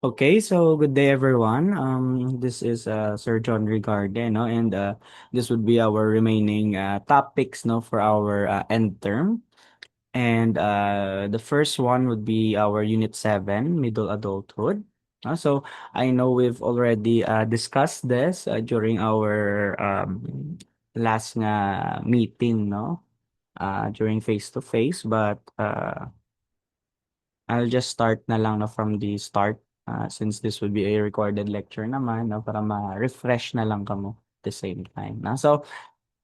Okay, so good day everyone. This is Sir John Rigarde, no, and this would be our remaining topics, no, for our end term. And the first one would be our Unit 7, Middle Adulthood. So I know we've already discussed this during our last nga meeting, no, during face to face, but I'll just start na lang na from the start, since this would be a recorded lecture naman 'no, para ma-refresh na lang kamo at the same time na. So,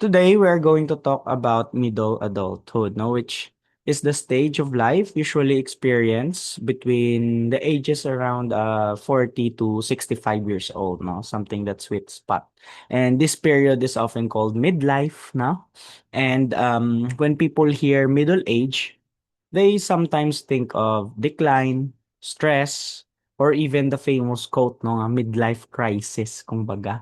today we're going to talk about middle adulthood, no, which is the stage of life usually experienced between the ages around 40 to 65 years old, no, something that sweet spot. And this period is often called midlife, no? And when people hear middle age, they sometimes think of decline, stress, or even the famous quote no nga, midlife crisis kumbaga.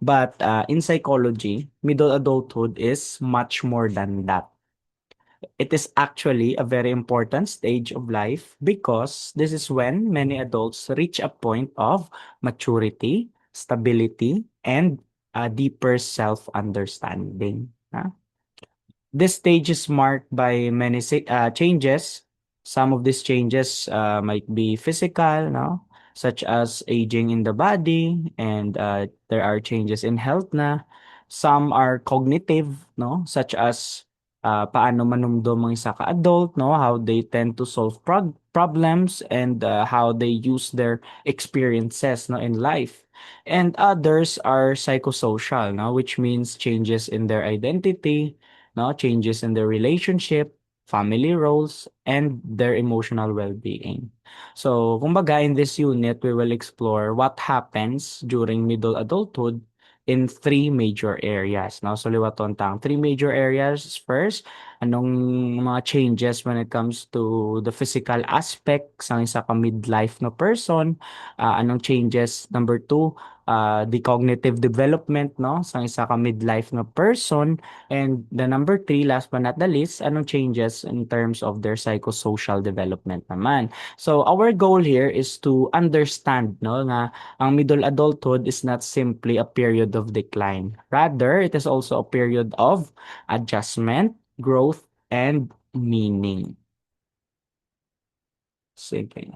But in psychology, middle adulthood is much more than that. It is actually a very important stage of life because this is when many adults reach a point of maturity, stability, and a deeper self-understanding. This stage is marked by many changes. Some of these changes might be physical, no? Such as aging in the body, and there are changes in health na. Some are cognitive, no? Such as paano manumdum ang isa ka-adult, no? How they tend to solve problems and how they use their experiences, no, in life. And others are psychosocial, no? Which means changes in their identity, no, changes in their relationship, family roles, and their emotional well-being. So, kumbaga, in this unit, we will explore what happens during middle adulthood in three major areas. No? So, liwaton tang three major areas. First, anong mga changes when it comes to the physical aspects ng isa ka midlife na person. Anong changes, number two, the cognitive development, no, sa isa ka midlife na person. And the number three, last but not the least, anong changes in terms of their psychosocial development naman. So our goal here is to understand, no, nga ang middle adulthood is not simply a period of decline. Rather, it is also a period of adjustment, growth, and meaning. Sige.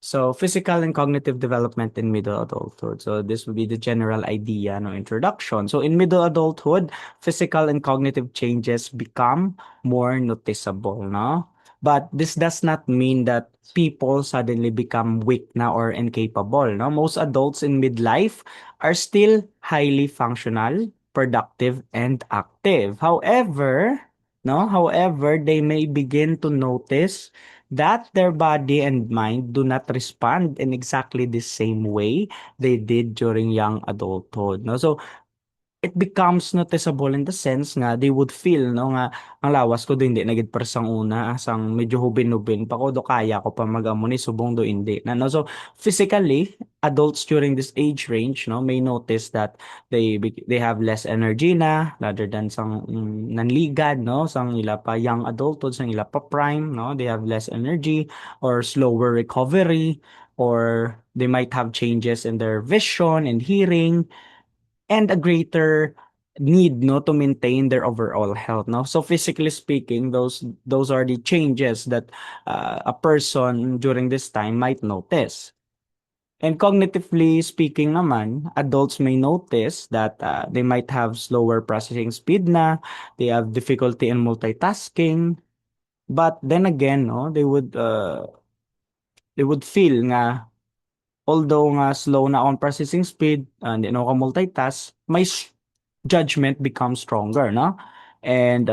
So, physical and cognitive development in middle adulthood. So, this would be the general idea, no, introduction. So, in middle adulthood, physical and cognitive changes become more noticeable, no? But this does not mean that people suddenly become weak na or incapable, no? Most adults in midlife are still highly functional, productive, and active. However, they may begin to notice that their body and mind do not respond in exactly the same way they did during young adulthood, no? So it becomes noticeable in the sense nga they would feel, no, nga ang lawas ko do hindi na gid persang una asang medyo hubin-hubin pa ko do kaya ko pa mag-amo ni subong do hindi na, no? So physically, adults during this age range, no, may notice that they have less energy na rather than sang nanligad, no, sang ila pa young adulthood, sang ila pa prime, no, they have less energy or slower recovery, or they might have changes in their vision and hearing, and a greater need, no, to maintain their overall health, no? So physically speaking, those are the changes that a person during this time might notice. And cognitively speaking naman, adults may notice that they might have slower processing speed na, they have difficulty in multitasking, but then again, no, they would feel nga although nga slow na on processing speed, hindi na ako multitask, my judgment becomes stronger, no? And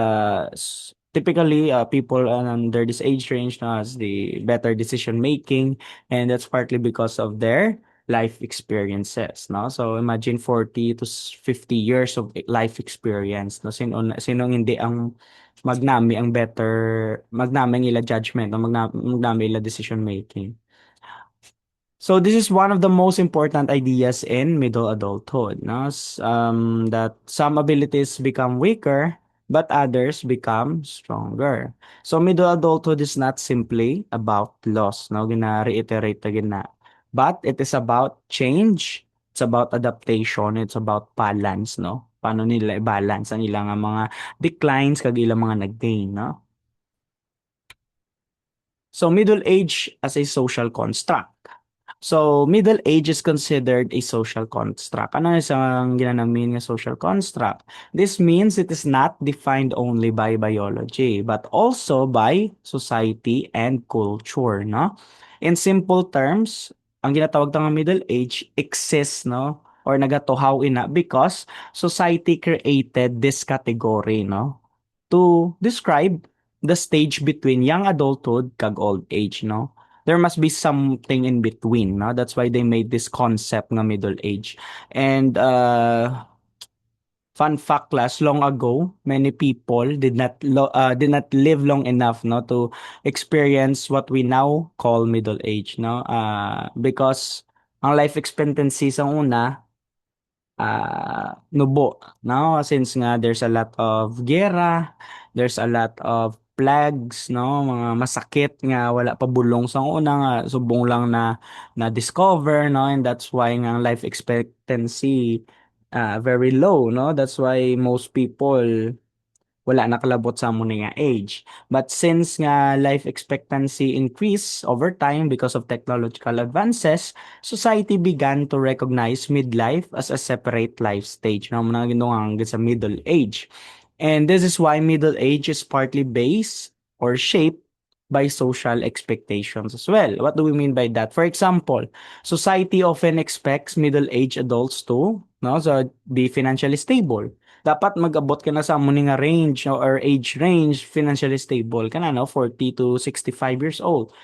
typically, people under this age range now has the better decision making, and that's partly because of their life experiences, no? So imagine 40 to 50 years of life experience, no? Sinong hindi ang magnami ang ila judgment, no? Magnami ila decision making. So this is one of the most important ideas in middle adulthood, no? That some abilities become weaker, but others become stronger. So middle adulthood is not simply about loss, no? Gina-reiterate na gina. But it is about change, it's about adaptation, it's about balance, no? Paano nila i-balance ang ilang nga mga declines kag ilang mga nag-gain, no? So middle age as a social construct. So middle age is considered a social construct. Ano isang ginanamin nga social construct? This means it is not defined only by biology but also by society and culture, no? In simple terms, ang ginatawag ta nga middle age exists, no? Or nagatuhaw ina because society created this category, no? To describe the stage between young adulthood kag old age, no? There must be something in between, no? That's why they made this concept ng middle age. And fun fact class, long ago, many people did not live long enough, no, to experience what we now call middle age, no? Because ang life expectancy sa una nubo, no? Since nga there's a lot of giyera, there's a lot of plagues, no? Mga masakit nga wala pa bulong sa una nga subong lang na discover, no? And that's why nga ang life expectancy very low, no? That's why most people wala nakalabot sa mo nga age. But since nga life expectancy increase over time because of technological advances, society began to recognize midlife as a separate life stage. No, mga ginungang sa middle age. And this is why middle age is partly based or shaped by social expectations as well. What do we mean by that? For example, society often expects middle-aged adults to, no, so be financially stable. Dapat mag-abot ka na sa amo nga range or age range financially stable ka na, no, 40 to 65 years old.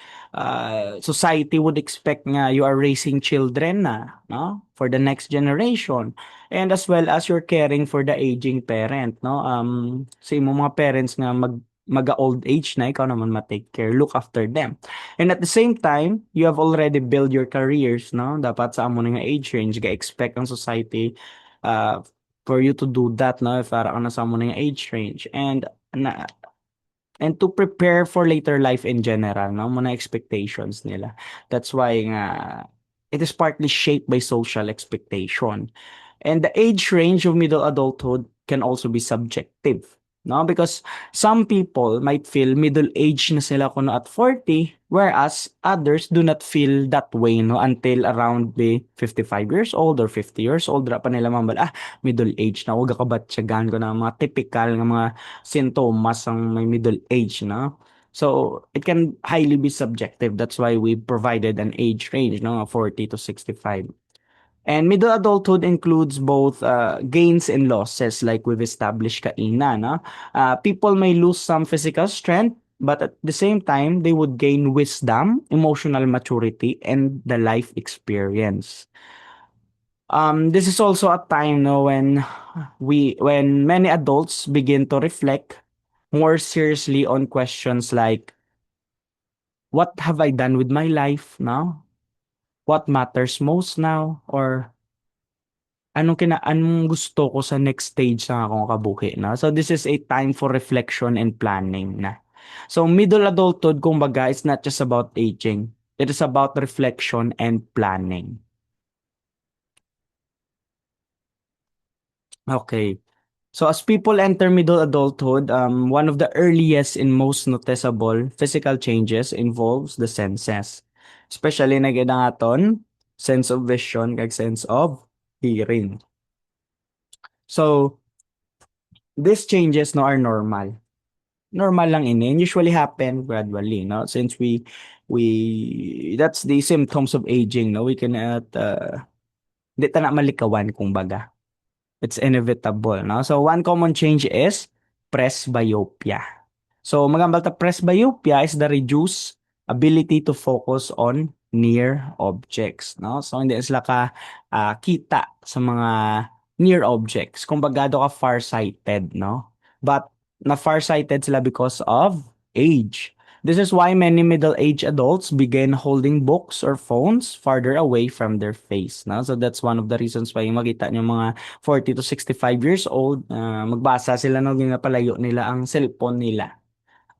Society would expect nga you are raising children na, no, for the next generation, and as well as you're caring for the aging parent, no. Sa imong mga parents nga mag-old age na, ikaw naman ma-take care, look after them. And at the same time, you have already built your careers, no? Dapat sa amo nga age range, ga-expect ang society uh, for you to do that, no? If para ka na sa amo nga age range. Na, and to prepare for later life in general, no? Mga expectations nila. That's why nga, it is partly shaped by social expectation. And the age range of middle adulthood can also be subjective. No, because some people might feel middle age na sila kuno at 40, whereas others do not feel that way, no, until around be 55 years old or 50 years old ra pa nila mambal, middle age na, huwag kabatsyagan ko na mga typical nga mga sintomas ang may middle age, no. So it can highly be subjective. That's why we provided an age range, no, 40 to 65. And middle adulthood includes both gains and losses, like we've established kaina, no? People may lose some physical strength, but at the same time, they would gain wisdom, emotional maturity, and the life experience. This is also a time, no, when many adults begin to reflect more seriously on questions like, what have I done with my life now? What matters most now? Or anong gusto ko sa next stage sa akong kabuhi, na. So this is a time for reflection and planning na. So middle adulthood kumbaga is not just about aging. It is about reflection and planning. Okay. So as people enter middle adulthood, one of the earliest and most noticeable physical changes involves the senses. Especially na gid ang aton sense of vision kag sense of hearing. So these changes no are normal. Normal lang ini, and usually happen gradually, no? Since we that's the symptoms of aging, no? We cannot di ta na malikawan kumbaga. It's inevitable, no? So one common change is presbyopia. So magambal ta, presbyopia is the reduced ability to focus on near objects, no? So hindi sila ka kita sa mga near objects. Kumbaga do ka farsighted, no? But na farsighted sila because of age. This is why many middle-aged adults begin holding books or phones farther away from their face, no? So that's one of the reasons why makita niyo mga 40 to 65 years old, magbasa sila no, ginapalayo nila ang cellphone nila.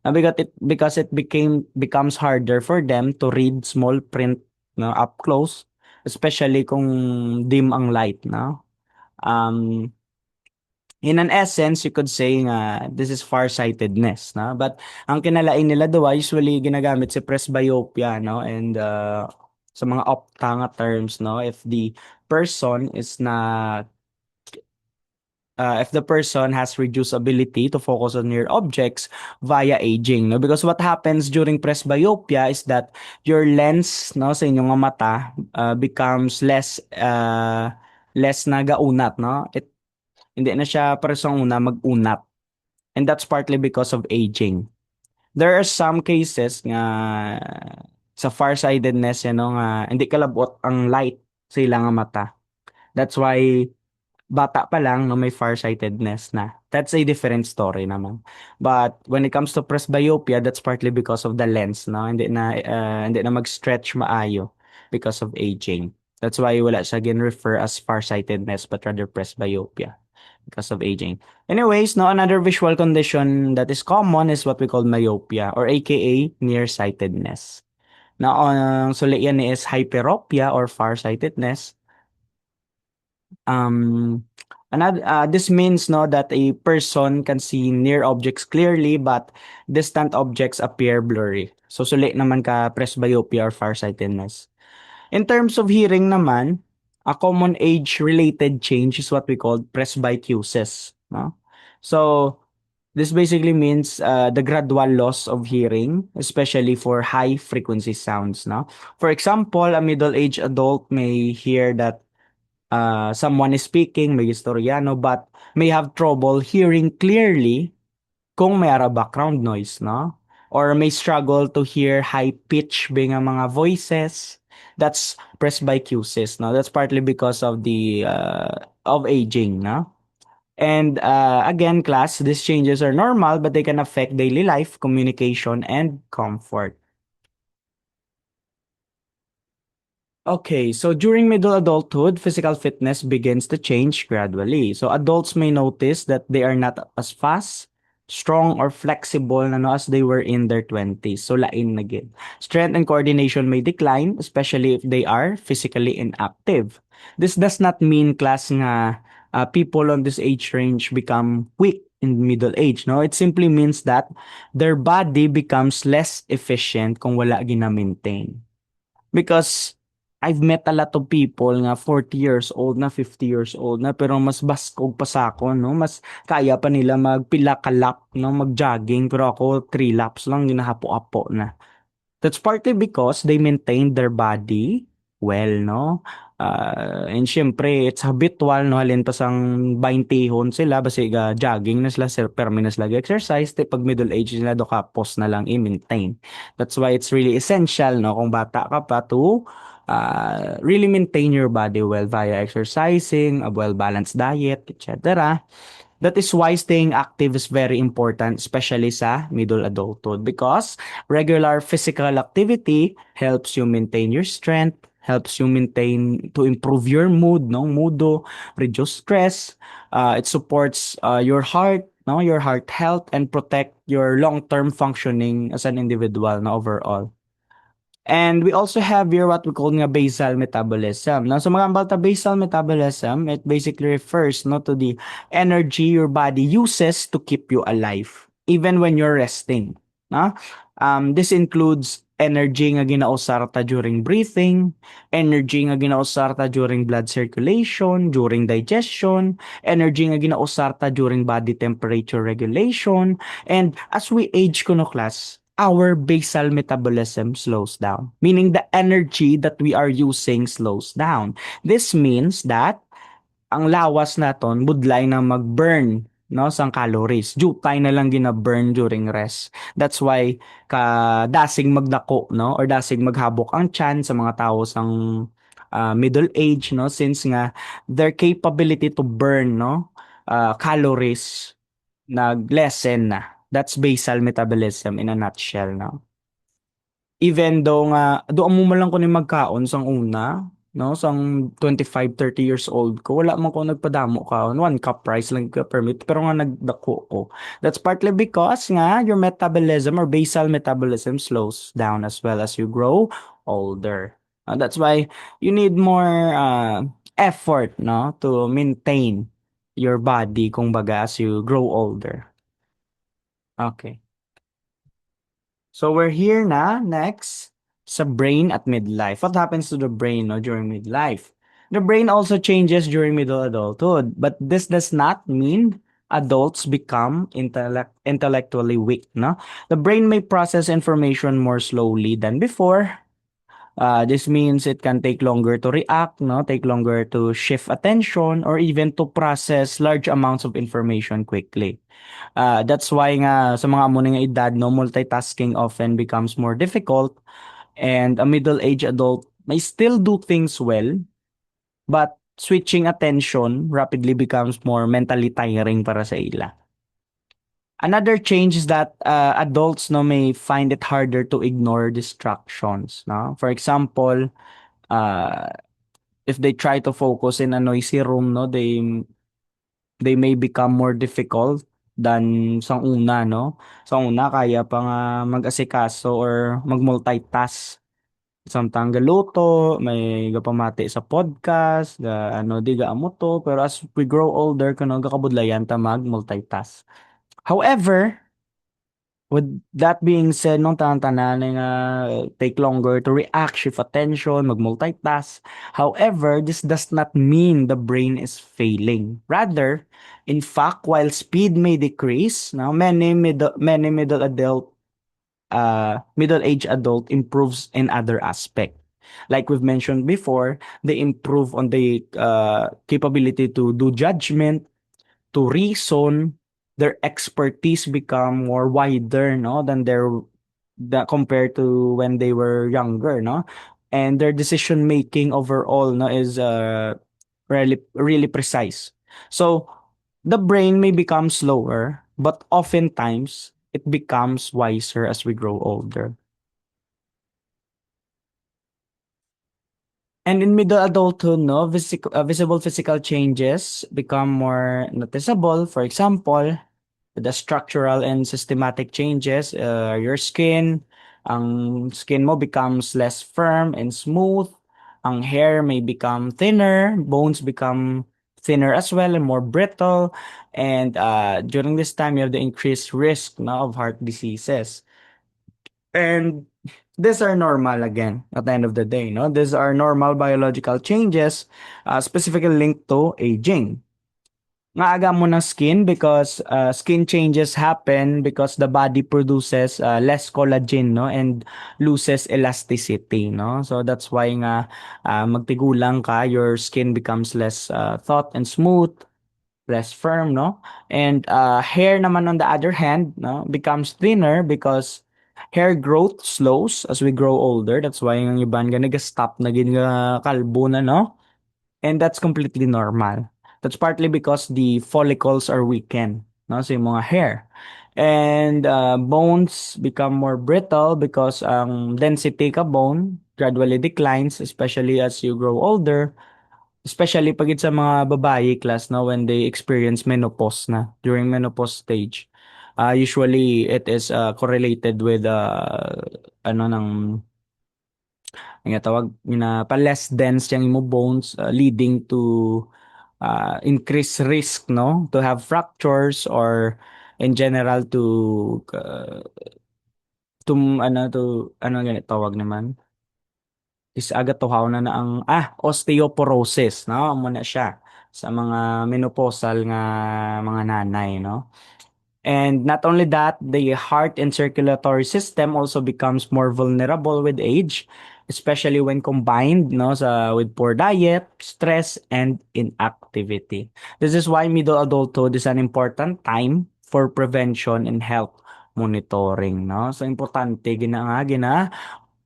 Because it becomes harder for them to read small print, no, up close especially kung dim ang light, no? Um, in an essence, you could say nga this is farsightedness, no? But ang kinalain nila daw usually ginagamit si presbyopia, no? And sa mga optanga terms, no? If the person has reduced ability to focus on near objects via aging, no? Because what happens during presbyopia is that your lens, no, sa inyong mga mata becomes less nagaunat, no? Hindi na siya parang una mag-unat. And that's partly because of aging. There are some cases nga sa farsightedness, you know, nga hindi kalabot ang light sa ilang nga mata. That's why bata pa lang no may farsightedness na. That's a different story naman. But when it comes to presbyopia, that's partly because of the lens, no? Hindi na mag-stretch maayo because of aging. That's why wala siya gin-refer as farsightedness but rather presbyopia because of aging. Anyways, no, another visual condition that is common is what we call myopia or aka nearsightedness. Now, ang sulian ni is hyperopia or farsightedness. This means no that a person can see near objects clearly but distant objects appear blurry. So suli naman ka presbyopia or farsightedness. In terms of hearing naman, a common age-related change is what we call presbycusis, no? So this basically means the gradual loss of hearing, especially for high frequency sounds, no? For example, a middle-aged adult may hear that someone is speaking, may istoryano, but may have trouble hearing clearly kung may ara background noise, no? Or may struggle to hear high pitch being mga voices. That's presbycusis, no? That's partly because of the of aging, no? And again, class, these changes are normal, but they can affect daily life, communication, and comfort. Okay, so during middle adulthood, physical fitness begins to change gradually. So adults may notice that they are not as fast, strong, or flexible na no, as they were in their 20s. So lain na gid. Strength and coordination may decline, especially if they are physically inactive. This does not mean class nga people on this age range become weak in middle age. No, it simply means that their body becomes less efficient kung wala gina-maintain. Because I've met a lot of people nga 40 years old na, 50 years old na, pero mas baskog pa sa ako, no? Mas kaya pa nila magpila ka lap, no? Mag-jogging, pero ako 3 laps lang, ginahapo-apo na. That's partly because they maintain their body well, no? And syempre, it's habitual, no? Halin pa sang 20 sila, basi jogging na sila, sir, permi na sila exercise, te pag middle age nila, do ka, pause na lang i-maintain. That's why it's really essential, no? Kung bata ka pa to really maintain your body well via exercising, a well-balanced diet, etc. That is why staying active is very important, especially sa middle adulthood, because regular physical activity helps you maintain your strength, helps you maintain to improve your mood, no, moodo, reduce stress. It supports your heart, no, your heart health, and protect your long-term functioning as an individual, no, overall. And we also have here what we call nga basal metabolism. Now, so mga ambal basal metabolism, it basically refers no to the energy your body uses to keep you alive, even when you're resting. No? This includes energy nga ginausar ta during breathing, energy nga ginausar ta during blood circulation, during digestion, energy nga ginausar ta during body temperature regulation, and as we age kuno class, our basal metabolism slows down, meaning the energy that we are using slows down. This means that ang lawas naton budlay na mag-burn no sang calories. Jutay na lang gina-burn during rest. That's why dasing magdako no or dasing maghabok ang tiyan sa mga tao sang middle age no since nga their capability to burn no calories nag-lessen na. That's basal metabolism in a nutshell, no? Even though nga, doon mo man lang ko ni magkaon sang una, no? Sang 25, 30 years old ko, wala man ko nagpadamo kaon. 1 cup rice lang ka permit, pero nga nagdako ko. That's partly because nga, your metabolism or basal metabolism slows down as well as you grow older. That's why you need more effort, no, to maintain your body, kung baga, as you grow older. Okay. So we're here na next sa brain at midlife. What happens to the brain, no, during midlife? The brain also changes during middle adulthood, but this does not mean adults become intellectually weak, no? The brain may process information more slowly than before. This means it can take longer to react, no? Take longer to shift attention or even to process large amounts of information quickly. That's why nga sa mga amo nga edad, no, multitasking often becomes more difficult, and a middle-aged adult may still do things well, but switching attention rapidly becomes more mentally tiring para sa ila. Another change is that adults, no, may find it harder to ignore distractions, no? For example, uh, if they try to focus in a noisy room, no, they may become more difficult than sa una, no? Sa una kaya pa nga mag-asikaso or mag-multitask. Samtang galuto, may gapamati sa podcast, ano, di gaamo to. Pero as we grow older, kuno gakabudlayan ta mag-multitask. However, with that being said, no, tanan nga take longer to react, shift attention, mag-multitask. However, this does not mean the brain is failing. Rather, in fact, while speed may decrease, now middle-aged adult improves in other aspect. Like we've mentioned before, they improve on the capability to do judgment, to reason. Their expertise become more wider, no, than compared to when they were younger, no, and their decision making overall, no, is really precise. So the brain may become slower, but oftentimes it becomes wiser as we grow older. And in middle adulthood, no, visible physical changes become more noticeable. For example, the structural and systematic changes, your skin, ang skin mo becomes less firm and smooth. Ang hair may become thinner, bones become thinner as well and more brittle. And during this time, you have the increased risk, no, of heart diseases. And these are normal again at the end of the day, no? These are normal biological changes, specifically linked to aging. Maaga mo ng skin because skin changes happen because the body produces less collagen, no, and loses elasticity, no? So that's why nga magtigulang ka, your skin becomes less taut and smooth, less firm, no? And hair naman on the other hand, no, becomes thinner because hair growth slows as we grow older. That's why yung iban nga nag-stop na gid nga kalbo na, no? And that's completely normal. That's partly because the follicles are weakened, no, sa yung mga hair. And bones become more brittle because ang density ka bone gradually declines, especially as you grow older. Especially pag it's sa mga babae class, no, when they experience menopause na, during menopause stage. Usually it is correlated with ano ng nga tawag na pa less dense yung imo bones, leading to increased risk, no, to have fractures or in general to ano ganit tawag naman is aga tuhaw na ang osteoporosis, no, amo na siya sa mga menopausal nga mga nanay, no. And not only that, the heart and circulatory system also becomes more vulnerable with age, especially when combined, no, with poor diet, stress, and inactivity. This is why middle adulthood is an important time for prevention and health monitoring, no? So importante gina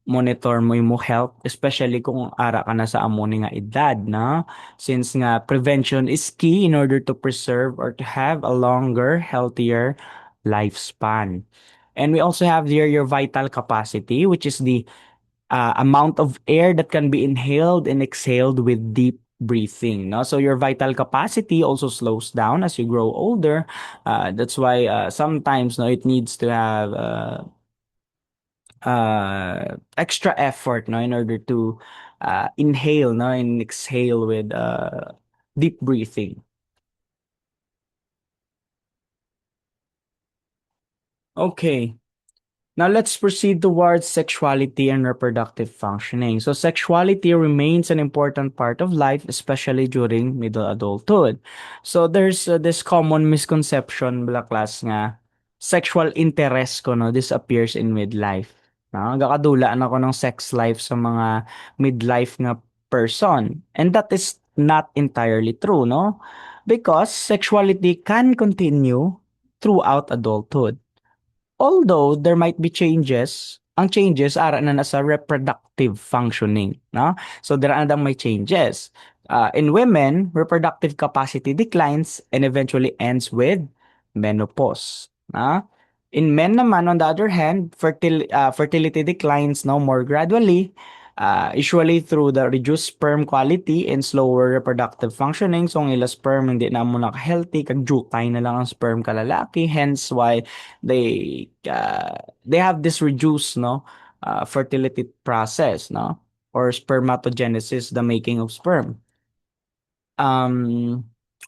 monitor mo yung health, especially kung ara ka na sa amo ni nga edad, na since nga prevention is key in order to preserve or to have a longer, healthier lifespan. And we also have here your vital capacity, which is the amount of air that can be inhaled and exhaled with deep breathing, no? So your vital capacity also slows down as you grow older. That's why sometimes, no, it needs to have extra effort, no, in order to inhale, no, and exhale with deep breathing. Okay. Now let's proceed towards sexuality and reproductive functioning. So sexuality remains an important part of life, especially during middle adulthood. So there's this common misconception bala class nga sexual interest ko no disappears in midlife. No, gakadulaan ako ng sex life sa mga midlife nga person. And that is not entirely true, no? Because sexuality can continue throughout adulthood. Although there might be changes, ang changes ara na nasa reproductive functioning, no? So there are may changes. In women, reproductive capacity declines and eventually ends with menopause. In men naman, on the other hand, fertility declines no more gradually, usually through the reduced sperm quality and slower reproductive functioning. So, ang ila sperm hindi na mo healthy kag jutay na lang ang sperm kalalaki. Hence why they have this reduced no fertility process, no, or spermatogenesis, the making of sperm. um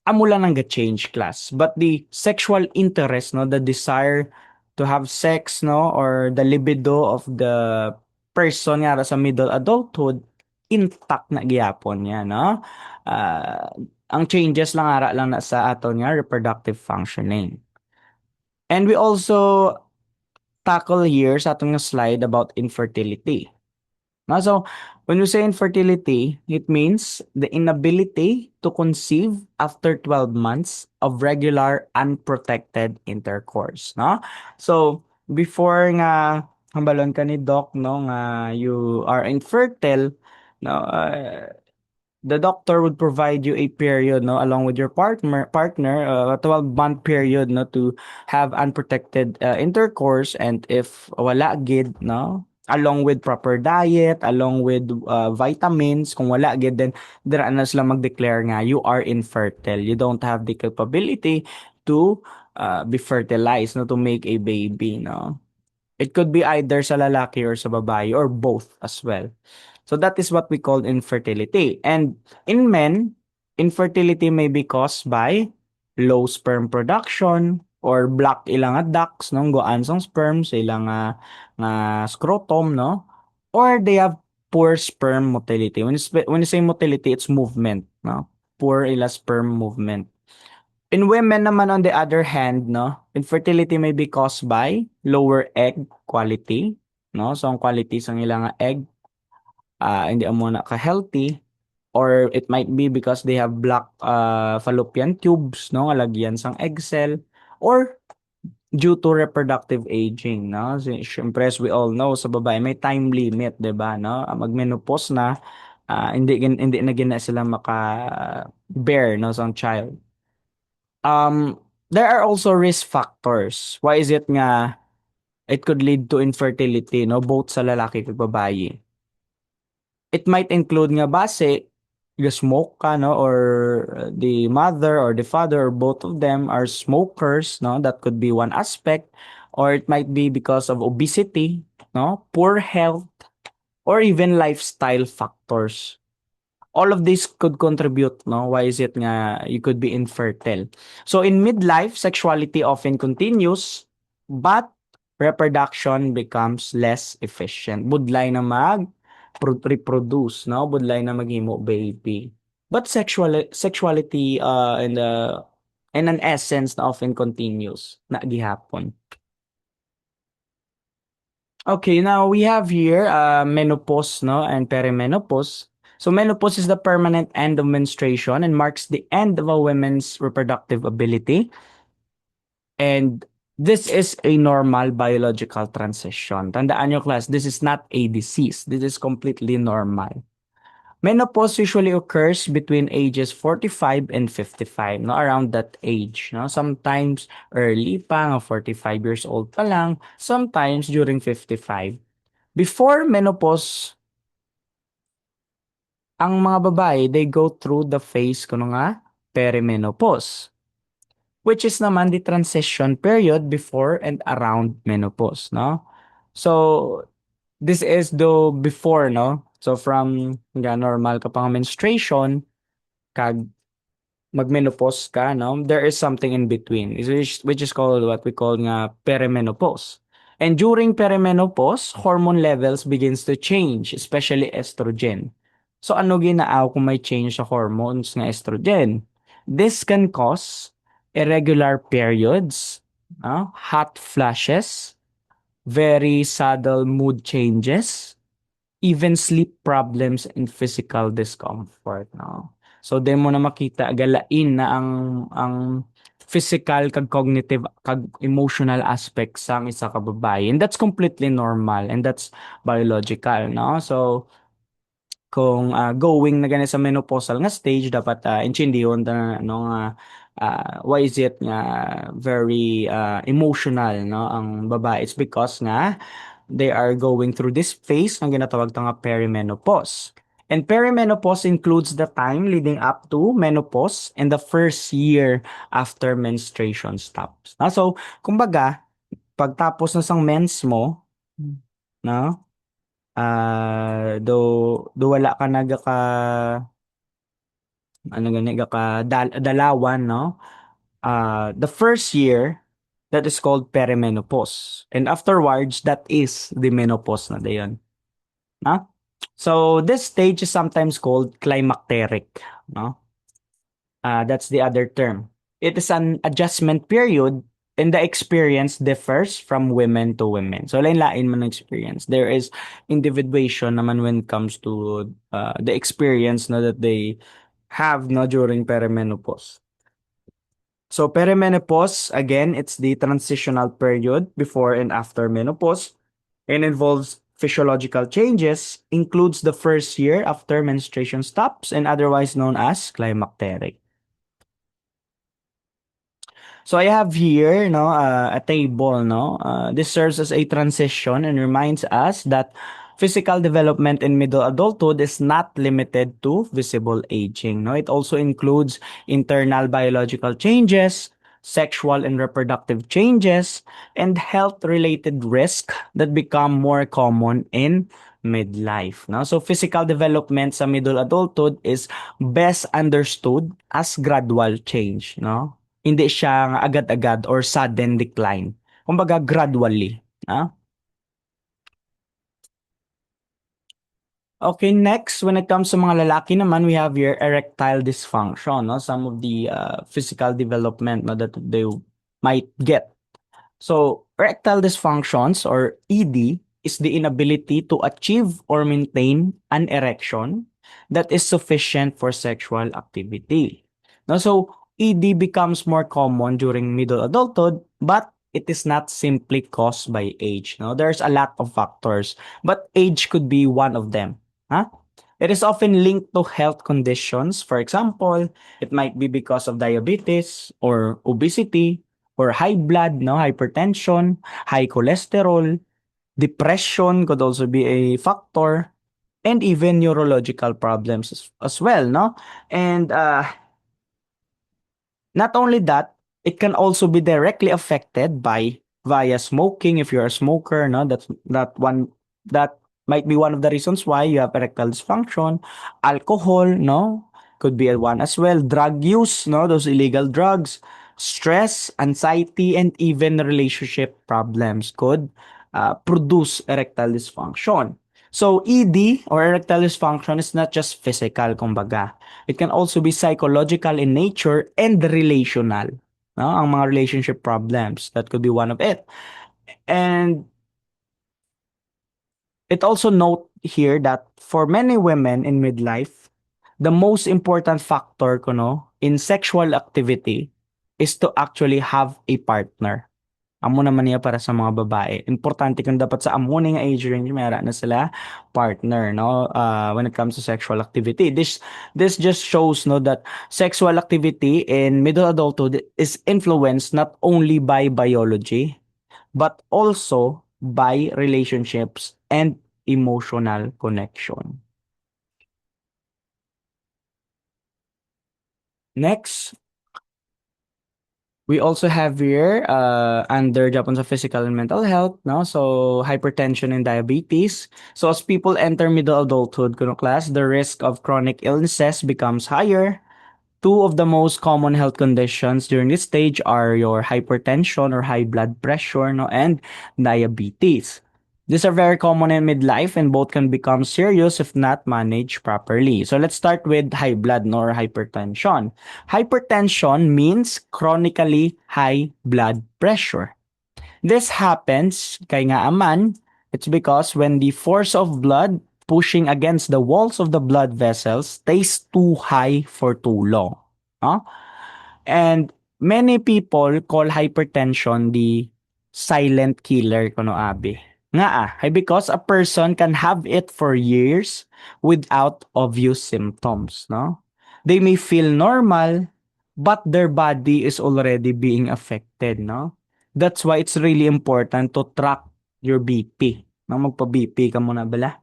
Amo lang nga change class, but the sexual interest, no, the desire to have sex, no, or the libido of the person nga sa middle adulthood intact na gyapon niya, no. uh, ang changes lang ara lang na sa aton nga reproductive functioning. And we also tackle here sa atong nga slide about infertility. So, when we say infertility, it means the inability to conceive after 12 months of regular unprotected intercourse, no? So, before nga hambalon ka ni doc, no, nga you are infertile, no, the doctor would provide you a period, no, along with your partner, a 12-month period, no, to have unprotected intercourse. And if wala gid, no, along with proper diet, along with vitamins, kung wala gid, then dira na sila mag-declare nga you are infertile, you don't have the capability to be fertilized, no, to make a baby, no. It could be either sa lalaki or sa babae or both as well. So that is what we call infertility. And in men, infertility may be caused by low sperm production or block ilang nga ducts, no, goan sang sperm sa ilang nga scrotum, no, or they have poor sperm motility. When you say motility, it's movement, no, poor ila sperm movement. In women naman, on the other hand, no, infertility may be caused by lower egg quality, no? So ang quality sang ilang egg hindi amo na ka-healthy, or it might be because they have black fallopian tubes, no, nga lagyan sang egg cell, or due to reproductive aging, no? Syempre, as we all know, sa babae may time limit, 'di ba, no? Mag-menopause na, hindi na gina sila maka-bear, no, sang child. There are also risk factors. Why is it nga it could lead to infertility, no, both sa lalaki ug babae? It might include nga base you smoke ka, no, or the mother or the father or both of them are smokers, no, that could be one aspect. Or it might be because of obesity, no, poor health, or even lifestyle factors. All of this could contribute, no, why is it nga you could be infertile. So in midlife, sexuality often continues, but reproduction becomes less efficient. Budlay na reproduce, no, budlay na maghimo baby. But sexuality in an essence na often continues na gihapon. Okay, now we have here menopause, no, and perimenopause. So menopause is the permanent end of menstruation and marks the end of a woman's reproductive ability. And this is a normal biological transition. Tandaan nyo class, this is not a disease. This is completely normal. Menopause usually occurs between ages 45 and 55, no, around that age, no. Sometimes early pa, 45 years old pa lang, sometimes during 55. Before menopause, ang mga babae, they go through the phase kuno nga perimenopause, which is naman the transition period before and around menopause, no. So this is the before, no, So from nga normal ka pang menstruation kag mag-menopause ka 'no, there is something in between which is called what we call nga perimenopause. And during perimenopause, hormone levels begins to change, especially estrogen. So ano ginaaw kung may change sa hormones nga estrogen? This can cause irregular periods, hot flashes, very subtle mood changes, even sleep problems and physical discomfort, 'no. So di mo na makita galain na ang physical kag cognitive kag emotional aspects sang isa ka babaye, and that's completely normal and that's biological, no. So kung, going na gani sa menopausal nga stage dapat, intindihon ta na ano nga, why is it nga very, emotional 'no ang babae. It's because nga they are going through this phase na ginatawag ta nga perimenopause. And perimenopause includes the time leading up to menopause and the first year after menstruation stops. So kumbaga pagtapos na sang mens mo, 'no, though wala ka ano gani dalawan 'no, the first year, that is called perimenopause, and afterwards that is the menopause na dayon, 'no? So this stage is sometimes called climacteric, 'no? That's the other term. It is an adjustment period and the experience differs from women to women. So lain-lain man ang experience. There is individuation naman when it comes to the experience na that they have no during perimenopause. So perimenopause, again, it's the transitional period before and after menopause and involves physiological changes, includes the first year after menstruation stops and otherwise known as climacteric. So I have here, no, a table, no. This serves as a transition and reminds us that physical development in middle adulthood is not limited to visible aging. No, it also includes internal biological changes, sexual and reproductive changes, and health-related risk that become more common in midlife. No, so physical development sa middle adulthood is best understood as gradual change. No, hindi siya nga agad-agad or sudden decline. Kumbaga gradually, ah. Okay, next, when it comes sa mga lalaki naman, we have here erectile dysfunction, no? Some of the physical development no, that they might get. So, erectile dysfunctions or ED is the inability to achieve or maintain an erection that is sufficient for sexual activity. No, so ED becomes more common during middle adulthood, but it is not simply caused by age. No, there's a lot of factors, but age could be one of them. Huh? It is often linked to health conditions. For example, it might be because of diabetes or obesity or high blood, no, hypertension, high cholesterol, depression could also be a factor, and even neurological problems as well, no? And not only that, it can also be directly affected by via smoking if you're a smoker, no? That might be one of the reasons why you have erectile dysfunction. Alcohol, no? Could be a one as well. Drug use, no? Those illegal drugs, stress, anxiety, and even relationship problems could produce erectile dysfunction. So ED or erectile dysfunction is not just physical, kumbaga. It can also be psychological in nature and relational. No? Ang mga relationship problems, that could be one of it. And it also note here that for many women in midlife, the most important factor in sexual activity is to actually have a partner. Amo naman niya para sa mga babae. Importante kung dapat sa amo nga age range mayroon na sila partner, no? When it comes to sexual activity. This just shows no that sexual activity in middle adulthood is influenced not only by biology but also by relationships and emotional connection. Next, We also have here under Japan sa physical and mental health, no? So hypertension and diabetes. So as people enter middle adulthood, kuno class, the risk of chronic illnesses becomes higher. Two of the most common health conditions during this stage are your hypertension or high blood pressure, no, and diabetes. These are very common in midlife and both can become serious if not managed properly. So let's start with high blood, no, or hypertension. Hypertension means chronically high blood pressure. This happens kay nga aman, it's because when the force of blood pushing against the walls of the blood vessels stays too high for too long. Huh? And many people call hypertension the silent killer kuno abi. Nga because a person can have it for years without obvious symptoms, no? They may feel normal, but their body is already being affected, no? That's why it's really important to track your BP. No, magpa-BP ka muna bala.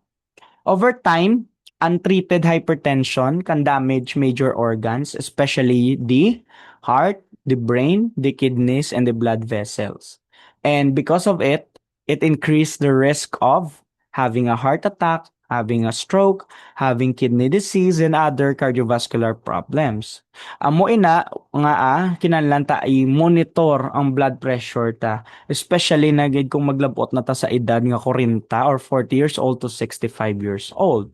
Over time, untreated hypertension can damage major organs, especially the heart, the brain, the kidneys, and the blood vessels. And because of it, it increased the risk of having a heart attack, having a stroke, having kidney disease, and other cardiovascular problems. Amo ina nga kinahanglan ta i-monitor ang blood pressure ta, especially na gid kung maglabot na ta sa edad nga 40 or 40 years old to 65 years old.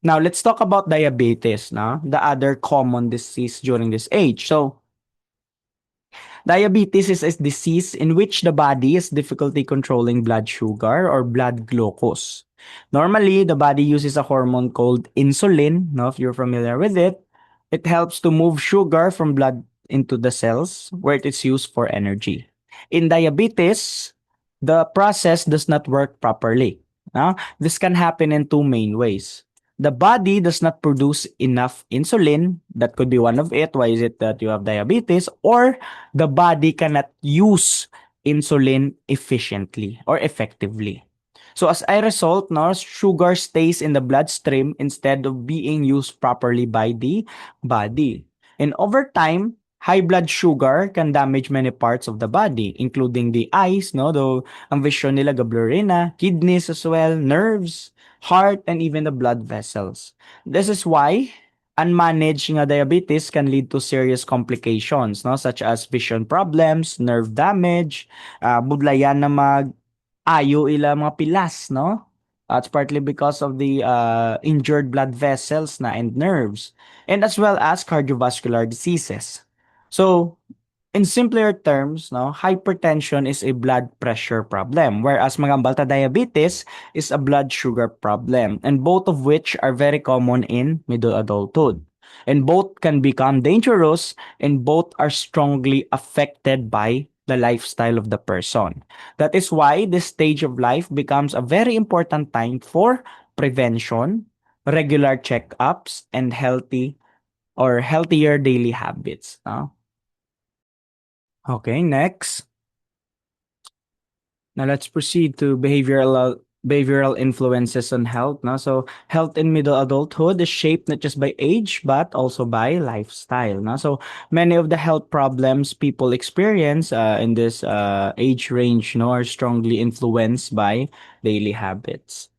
Now, let's talk about diabetes, no? The other common disease during this age. So, diabetes is a disease in which the body has difficulty controlling blood sugar or blood glucose. Normally, the body uses a hormone called insulin, no, if you're familiar with it. It helps to move sugar from blood into the cells where it is used for energy. In diabetes, the process does not work properly. No? This can happen in two main ways. The body does not produce enough insulin. That could be one of it. Why is it that you have diabetes? Or the body cannot use insulin efficiently or effectively. So as a result, no, sugar stays in the bloodstream instead of being used properly by the body. And over time, high blood sugar can damage many parts of the body, including the eyes, no, though ang vision nila gablurry na, kidneys as well, nerves, heart, and even the blood vessels. This is why unmanaged nga diabetes can lead to serious complications, no, such as vision problems, nerve damage, budlayan na ayo ila mga pilas, no? It's partly because of the injured blood vessels na and nerves, and as well as cardiovascular diseases. So, in simpler terms, no, hypertension is a blood pressure problem, whereas mga diabetes is a blood sugar problem, and both of which are very common in middle adulthood. And both can become dangerous, and both are strongly affected by the lifestyle of the person. That is why this stage of life becomes a very important time for prevention, regular checkups, and healthy or healthier daily habits. No? Okay, next. Now let's proceed to behavioral influences on health. No? So health in middle adulthood is shaped not just by age but also by lifestyle. No? So many of the health problems people experience in this age range, no, are strongly influenced by daily habits.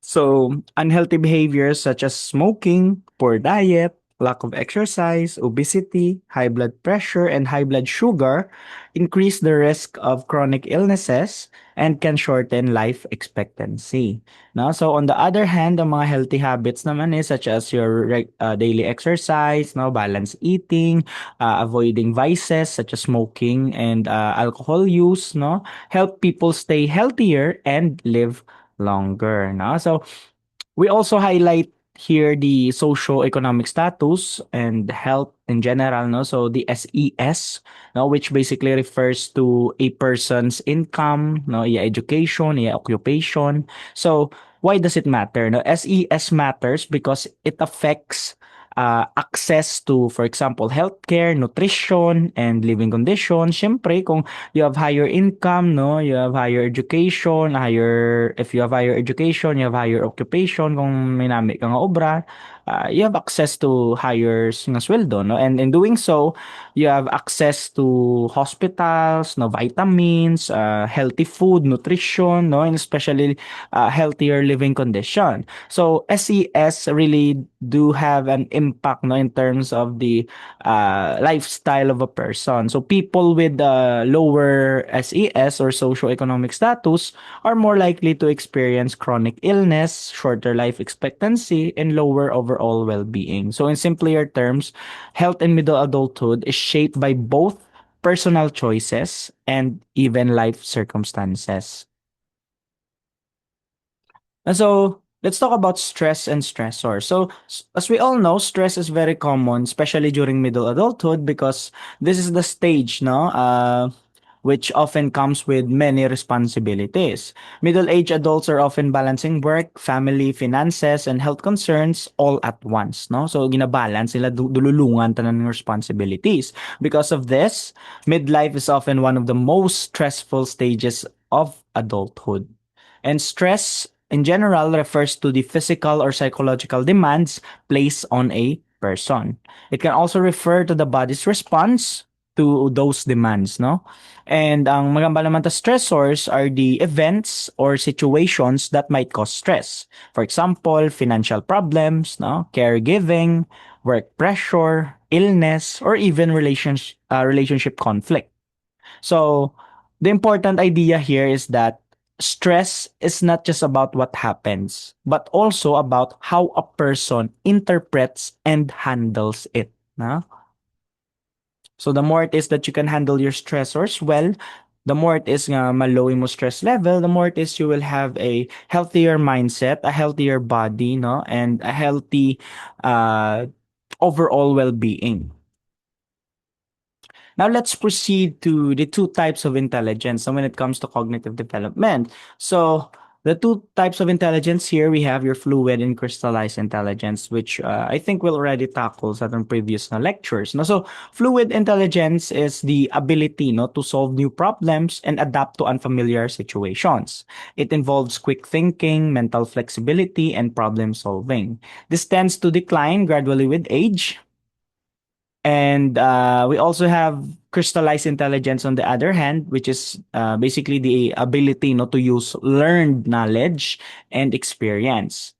So, unhealthy behaviors such as smoking, poor diet, lack of exercise, obesity, high blood pressure, and high blood sugar increase the risk of chronic illnesses and can shorten life expectancy. Now, so on the other hand, the mga healthy habits naman is such as your daily exercise, no, balanced eating, avoiding vices such as smoking and alcohol use, no, help people stay healthier and live longer, no? So we also highlight here the socio-economic status and health in general, no? So the SES, no, which basically refers to a person's income, no, yeah, education, yeah, occupation. So why does it matter? No, SES matters because it affects access to, for example, healthcare, nutrition, and living conditions. Siyempre, kung you have higher income, no, you have higher education, if you have higher education, you have higher occupation, kung may nami ka nga obra, you have access to higher nga sweldo, no? And in doing so, you have access to hospitals, no, vitamins, healthy food, nutrition, no, and especially healthier living condition. So SES really do have an impact, no, in terms of the lifestyle of a person. So people with lower SES or socioeconomic status are more likely to experience chronic illness, shorter life expectancy, and lower overall well-being. So in simpler terms, health in middle adulthood is shaped by both personal choices and even life circumstances. And so let's talk about stress and stressors. So as we all know, stress is very common, especially during middle adulthood, because this is the stage, no, which often comes with many responsibilities. Middle-aged adults are often balancing work, family, finances, and health concerns all at once, no? So ginabalance sila dululungan tanan ng responsibilities. Because of this, midlife is often one of the most stressful stages of adulthood. And stress in general refers to the physical or psychological demands placed on a person. It can also refer to the body's response to those demands, no? And ang magamba naman ta stressors are the events or situations that might cause stress. For example, financial problems, no? Caregiving, work pressure, illness, or even relationship conflict. So, the important idea here is that stress is not just about what happens, but also about how a person interprets and handles it. No? So, the more it is that you can handle your stressors well, the more it is nga malow mo stress level, the more it is you will have a healthier mindset, a healthier body, no? And a healthy uh, overall well-being. Now let's proceed to the two types of intelligence when it comes to cognitive development. So the two types of intelligence here, we have your fluid and crystallized intelligence, which I think we'll already tackle sa ating previous na lectures. No? So fluid intelligence is the ability, no, to solve new problems and adapt to unfamiliar situations. It involves quick thinking, mental flexibility, and problem solving. This tends to decline gradually with age. And we also have crystallized intelligence on the other hand, which is basically the ability, to use learned knowledge and experience.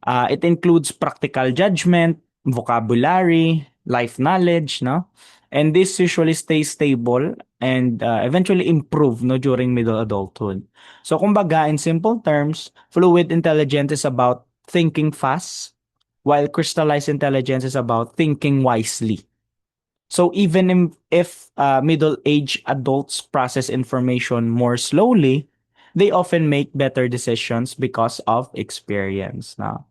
It includes practical judgment, vocabulary, life knowledge, no? And this usually stays stable and eventually improve, no, during middle adulthood. So kumbaga, in simple terms, fluid intelligence is about thinking fast, while crystallized intelligence is about thinking wisely. So even if middle-aged adults process information more slowly, they often make better decisions because of experience. No?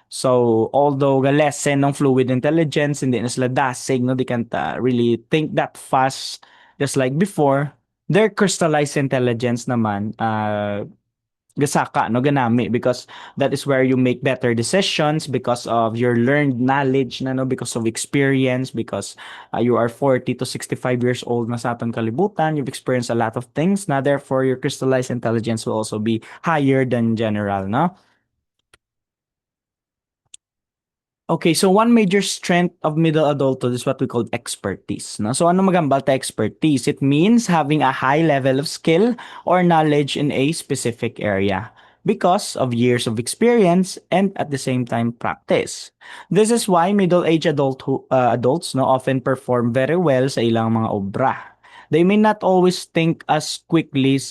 So although the lesson ng fluid intelligence, hindi na sila dasig, no? They can't really think that fast just like before. Their crystallized intelligence naman, gasaka, no, ganami, because that is where you make better decisions because of your learned knowledge na, no, because of experience, because you are 40 to 65 years old na sa atong kalibutan, you've experienced a lot of things na, therefore your crystallized intelligence will also be higher than general, no? Okay, so one major strength of middle adulthood is what we call expertise. No? So ano magambal ta expertise? It means having a high level of skill or knowledge in a specific area because of years of experience and at the same time practice. This is why middle-aged adults, no, often perform very well sa ilang mga obra. They may not always think as quickly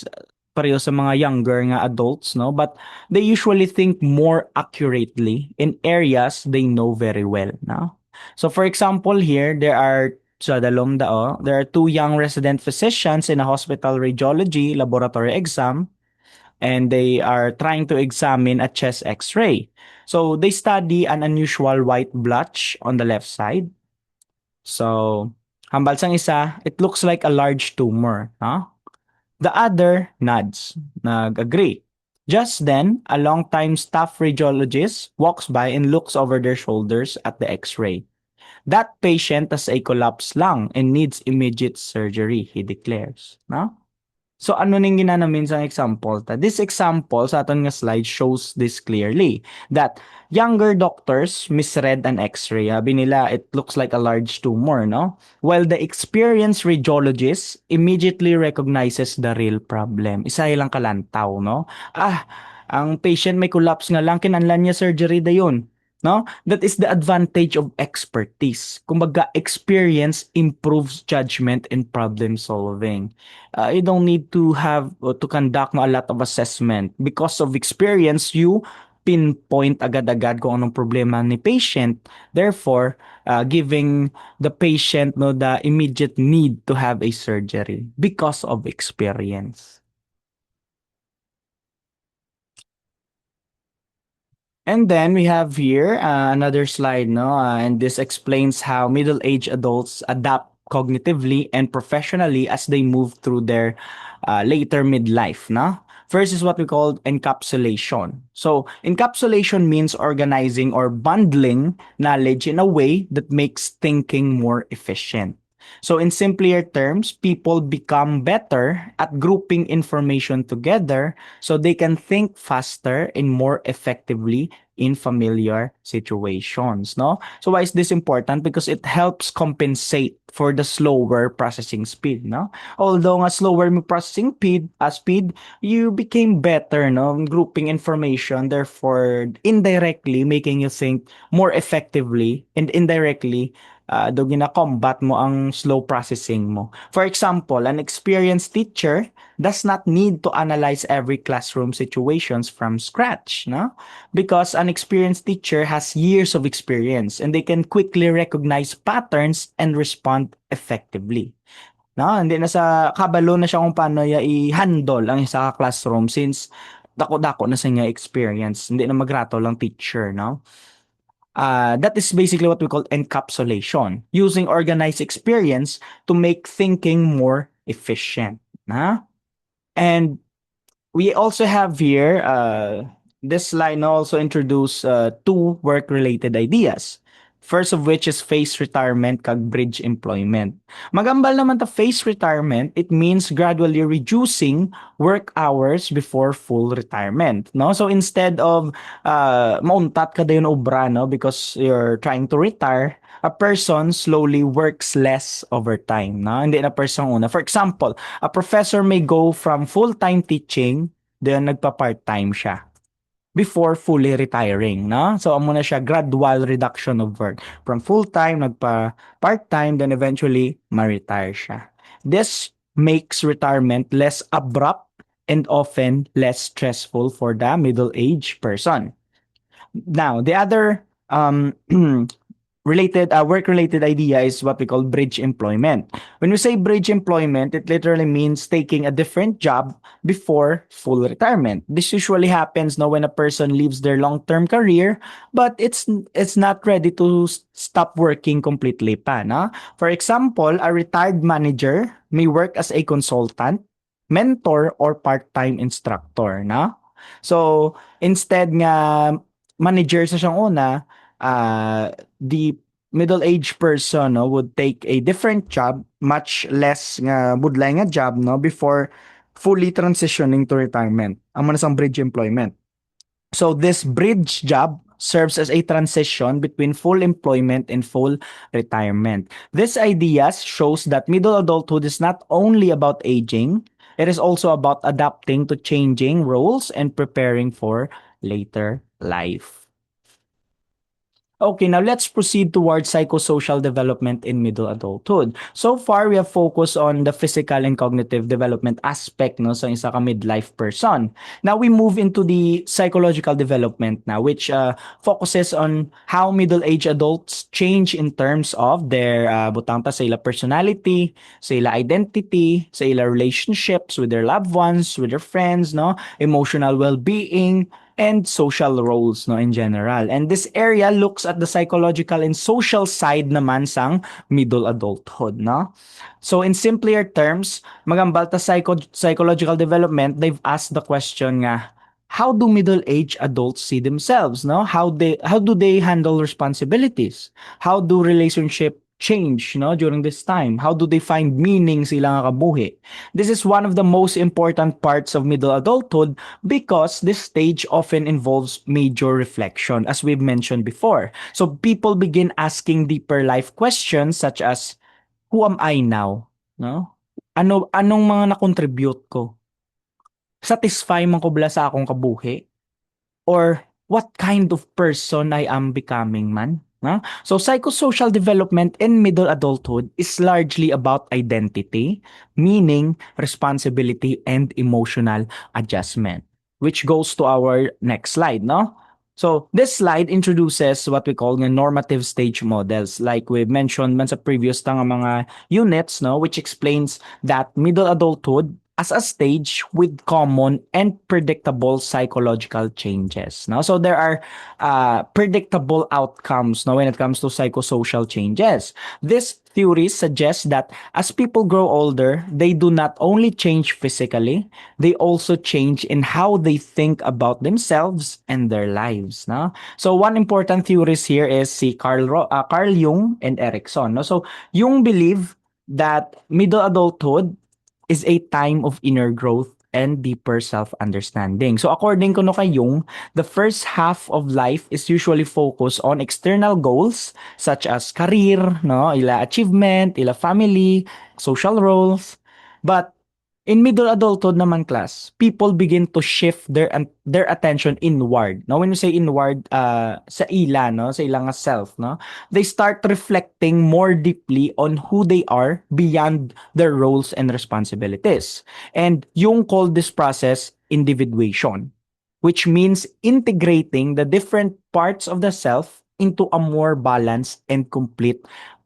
pareho sa mga younger nga adults, no, but they usually think more accurately in areas they know very well. No? So for example, here, there are two young resident physicians in a hospital radiology laboratory exam, and they are trying to examine a chest x-ray. So they study an unusual white blotch on the left side. So, hambal sang isa, it looks like a large tumor. No? The other nods, nag-agree. Just then, a long-time staff radiologist walks by and looks over their shoulders at the x-ray. That patient has a collapsed lung and needs immediate surgery, he declares. No? So ano ning ginanamin sa example ta? This example sa aton nga slide shows this clearly that younger doctors misread an X-ray. Sabi nila it looks like a large tumor, no? While the experienced radiologist immediately recognizes the real problem. Isa ilang kalantaw, no? Ang patient may collapse nga lang kinahanglan niya surgery dayon. No? That is the advantage of expertise. Kumbaga, experience improves judgment and problem solving. You don't need to have to conduct a lot of assessment. Because of experience, you pinpoint agad-agad kung anong problema ni patient. Therefore, giving the patient no the immediate need to have a surgery because of experience. And then we have here another slide, no? And this explains how middle-aged adults adapt cognitively and professionally as they move through their later midlife, no? First is what we call encapsulation. So, encapsulation means organizing or bundling knowledge in a way that makes thinking more efficient. So, in simpler terms, people become better at grouping information together so they can think faster and more effectively in familiar situations, no? So why is this important? Because it helps compensate for the slower processing speed, no? Although nga slower mo processing speed, you became better, no? Grouping information, therefore indirectly making you think more effectively and indirectly do gina-combat mo ang slow processing mo. For example, an experienced teacher does not need to analyze every classroom situations from scratch, no? Because an experienced teacher has years of experience and they can quickly recognize patterns and respond effectively. No, hindi na sa kabalo na siya kung paano niya i-handle ang isa ka classroom since dako-dako na sa niya experience. Hindi na magrato lang teacher, no? That is basically what we call encapsulation, using organized experience to make thinking more efficient. Na? And we also have here this line also introduce two work-related ideas. First of which is phase retirement kag bridge employment. Magambal naman ta phase retirement, it means gradually reducing work hours before full retirement, no? So instead of mauntat ka dayon obra, no, because you're trying to retire, a person slowly works less over time, no? Hindi na person una. For example, a professor may go from full-time teaching, then nagpa-part-time siya before fully retiring, no? So, amo na siya gradual reduction of work. From full-time, nagpa-part-time, then eventually, ma-retire siya. This makes retirement less abrupt and often less stressful for the middle-aged person. Now, the other related work related idea is what we call bridge employment. When we say bridge employment, it literally means taking a different job before full retirement. This usually happens now when a person leaves their long-term career but it's not ready to stop working completely pa, no? For example, a retired manager may work as a consultant, mentor or part-time instructor, no? So instead nga manager sa siyang una, the middle-aged person no would take a different job, much less nga budlay nga job no before fully transitioning to retirement. Amo na sang bridge employment. So this bridge job serves as a transition between full employment and full retirement. This idea shows that middle adulthood is not only about aging, it is also about adapting to changing roles and preparing for later life. Okay, now let's proceed towards psychosocial development in middle adulthood. So far, we have focused on the physical and cognitive development aspect no, sa isa ka midlife person. Now, we move into the psychological development now, which focuses on how middle-aged adults change in terms of their butang pa sa ila personality, sa ila identity, sa ila relationships with their loved ones, with their friends, no, emotional well-being, and social roles no in general. And this area looks at the psychological and social side naman sang middle adulthood, no? So in simpler terms, magambal ta psychological development, they've asked the question nga, how do middle-aged adults see themselves, no? How do they handle responsibilities? How do relationship change, no, during this time? How do they find meaning sa ilang kabuhi? This is one of the most important parts of middle adulthood because this stage often involves major reflection, as we've mentioned before. So people begin asking deeper life questions such as, who am I now? No? Anong mga na-contribute ko? Satisfy man ko bala sa akong kabuhi? Or what kind of person I am becoming man. No? So psychosocial development in middle adulthood is largely about identity, meaning, responsibility, and emotional adjustment, which goes to our next slide. No? So this slide introduces what we call the normative stage models, like we mentioned man sa previous tang mga units, no, which explains that middle adulthood as a stage with common and predictable psychological changes. No? So there are predictable outcomes, no, when it comes to psychosocial changes. This theory suggests that as people grow older, they do not only change physically, they also change in how they think about themselves and their lives. No? So one important theories here is si Carl Jung and Erikson. No? So Jung believe that middle adulthood is a time of inner growth and deeper self-understanding. So according ko no kay Jung, the first half of life is usually focused on external goals such as career, no, ila achievement, ila family, social roles. But in middle adulthood naman class, people begin to shift their attention inward. Now when you say inward, sa ila, no, sa ilang self, no, they start reflecting more deeply on who they are beyond their roles and responsibilities. And Jung called this process individuation, which means integrating the different parts of the self into a more balanced and complete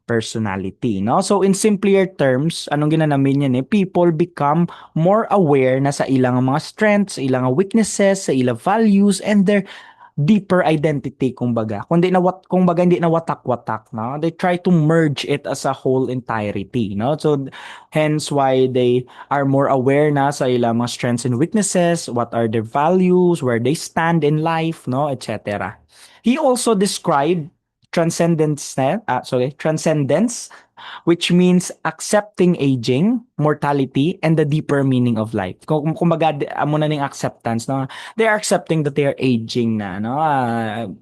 personality, no? So in simpler terms, anong ginanamin niyan people become more aware na sa ilang mga strengths, sa ilang weaknesses, sa ilang values, and their deeper identity kumbaga. Kumbaga hindi na watak-watak, no? They try to merge it as a whole entirety, no? So hence why they are more aware na sa ilang mga strengths and weaknesses, what are their values, where they stand in life, no, etc. He also described transcendence, which means accepting aging, mortality, and the deeper meaning of life. Kumbaga, amo na ning acceptance, no? They are accepting that they are aging na, no?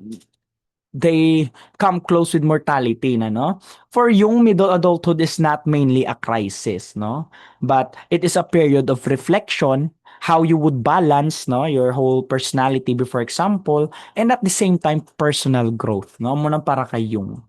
They come close with mortality na, no? For Jung, middle adulthood is not mainly a crisis, no? But it is a period of reflection, how you would balance, no, your whole personality, for example, and at the same time, personal growth, no? Muna para kay Jung.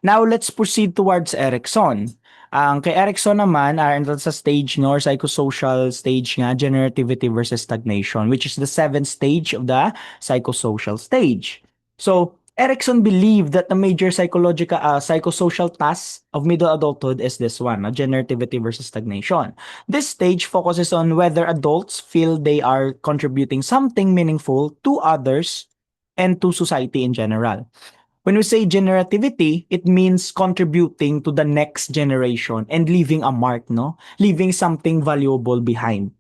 Now, let's proceed towards Erikson. Ang kay Erikson naman, sa stage no, or psychosocial stage nga, generativity versus stagnation, which is the seventh stage of the psychosocial stage. So, Erikson believed that the major psychosocial task of middle adulthood is this one, no? Generativity versus stagnation. This stage focuses on whether adults feel they are contributing something meaningful to others and to society in general. When we say generativity, it means contributing to the next generation and leaving a mark, no? Leaving something valuable behind.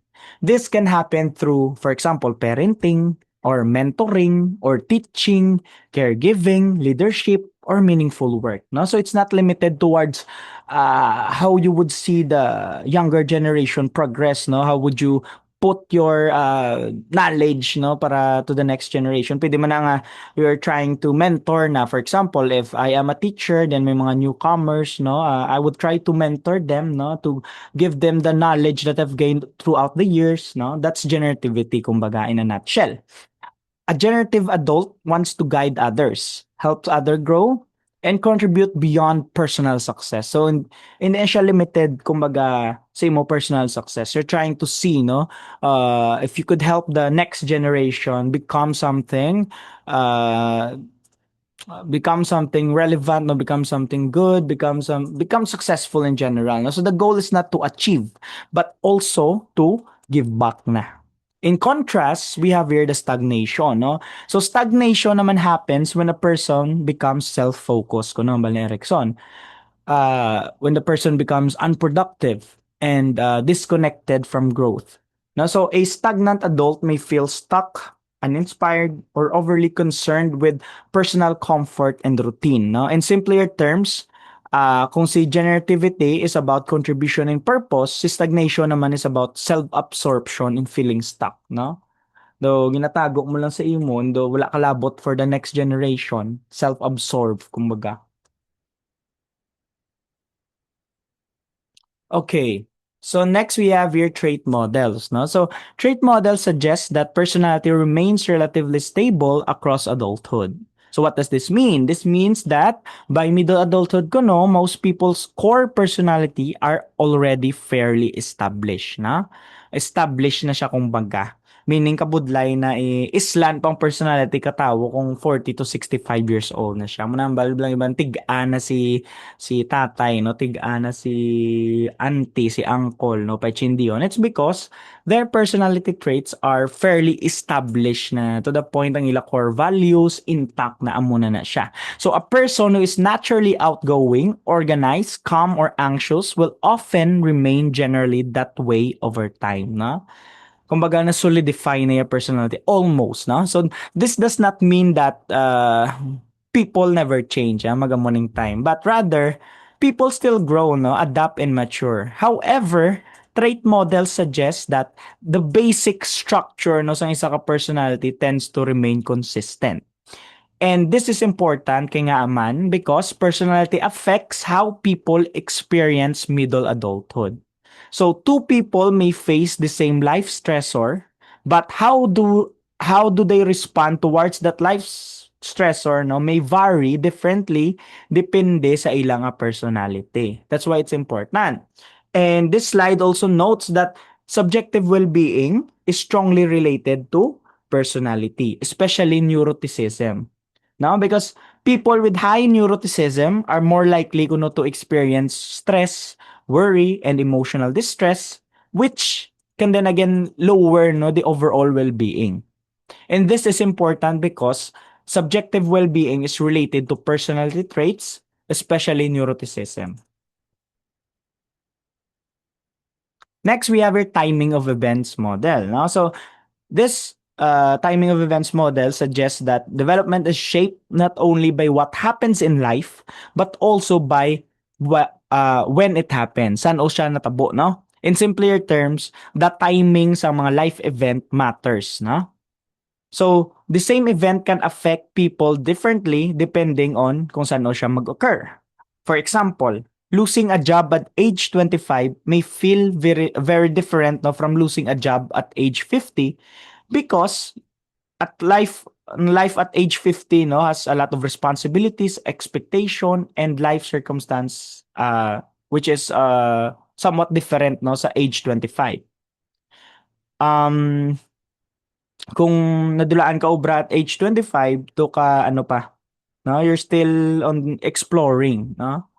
This can happen through, for example, parenting, or mentoring, or teaching, caregiving, leadership, or meaningful work, no? So it's not limited towards how you would see the younger generation progress, no? How would you put your knowledge, no, para to the next generation. Pwede man na nga you're trying to mentor na. For example, if I am a teacher, then may mga newcomers, no, I would try to mentor them, no, to give them the knowledge that I've gained throughout the years, no. That's generativity, kumbaga, in a nutshell. A generative adult wants to guide others, helps others grow, and contribute beyond personal success. So, in siya limited, kumbaga, say mo personal success. You're trying to see, no, if you could help the next generation become something relevant, no, become something good, become successful in general. No? So the goal is not to achieve, but also to give back na. In contrast, we have here the stagnation, no? So stagnation naman happens when a person becomes self-focused, kuno ba ni Erikson. When the person becomes unproductive and disconnected from growth. Now, so a stagnant adult may feel stuck, uninspired, or overly concerned with personal comfort and routine. No? In simpler terms, Kung si generativity is about contribution and purpose, si stagnation naman is about self-absorption and feeling stuck, no? Though ginatago mo lang sa imon, though wala kalabot for the next generation, self-absorbed, kumbaga. Okay. So next we have your trait models, no? So trait models suggest that personality remains relatively stable across adulthood. So what does this mean? This means that by middle adulthood ko no, most people's core personality are already fairly established, na? Established na siya kumbaga. Meaning kabudlay na islan pang personality katawo kung 40 to 65 years old na siya. Manambal lang ibang tig-a na si tatay, no? Tig-ana si auntie, si uncle, no? Pachindi yun. It's because their personality traits are fairly established na to the point ang ila core values intact na amuna na siya. So a person who is naturally outgoing, organized, calm, or anxious will often remain generally that way over time, no? Kumbaga na solidify na yung personality almost, no? So this does not mean that people never change, magamoning time, but rather people still grow, no, adapt and mature. However, trait models suggest that the basic structure no sa isa ka personality tends to remain consistent. And this is important kay nga man because personality affects how people experience middle adulthood. So two people may face the same life stressor, but how do they respond towards that life stressor no may vary differently depende sa ilang nga personality. That's why it's important. And this slide also notes that subjective well-being is strongly related to personality, especially neuroticism. No, because people with high neuroticism are more likely kuno to experience stress, worry, and emotional distress, which can then again lower no the overall well-being. And this is important because subjective well-being is related to personality traits, especially neuroticism. Next, we have our timing of events model. No? So this timing of events model suggests that development is shaped not only by what happens in life, but also by when it happens. Saan o siya natabo, no? In simpler terms, the timing sa mga life event matters, no? So, the same event can affect people differently depending on kung saan o siya mag-occur. For example, losing a job at age 25 may feel very very different no from losing a job at age 50 because at life at age 50 no has a lot of responsibilities, expectation and life circumstance which is somewhat different no sa age 25. Um kung nadulaan ka obra at age 25 to ka ano pa no you're still on exploring no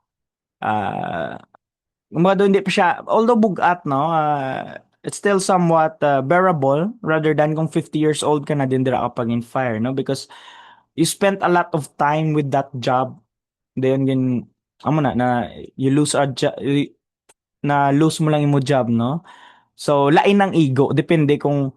uh kumbaga doon hindi pa siya although bugat no it's still somewhat bearable rather than kung 50 years old ka na din dira kapag in fire no because you spent a lot of time with that job then yun amo na you lose a job na lose mo lang imo job no so lain ng ego depende kung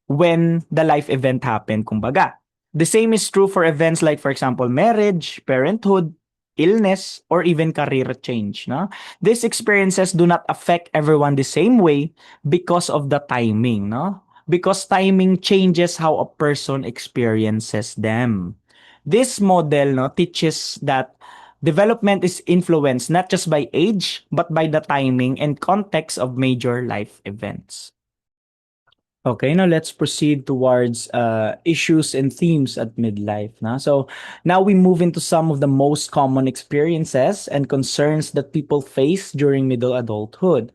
when the life event happened, kumbaga. The same is true for events like, for example, marriage, parenthood, illness, or even career change. No? These experiences do not affect everyone the same way because of the timing. No? Because timing changes how a person experiences them. This model no, teaches that development is influenced not just by age, but by the timing and context of major life events. Okay, now let's proceed towards issues and themes at midlife. Na? So now we move into some of the most common experiences and concerns that people face during middle adulthood.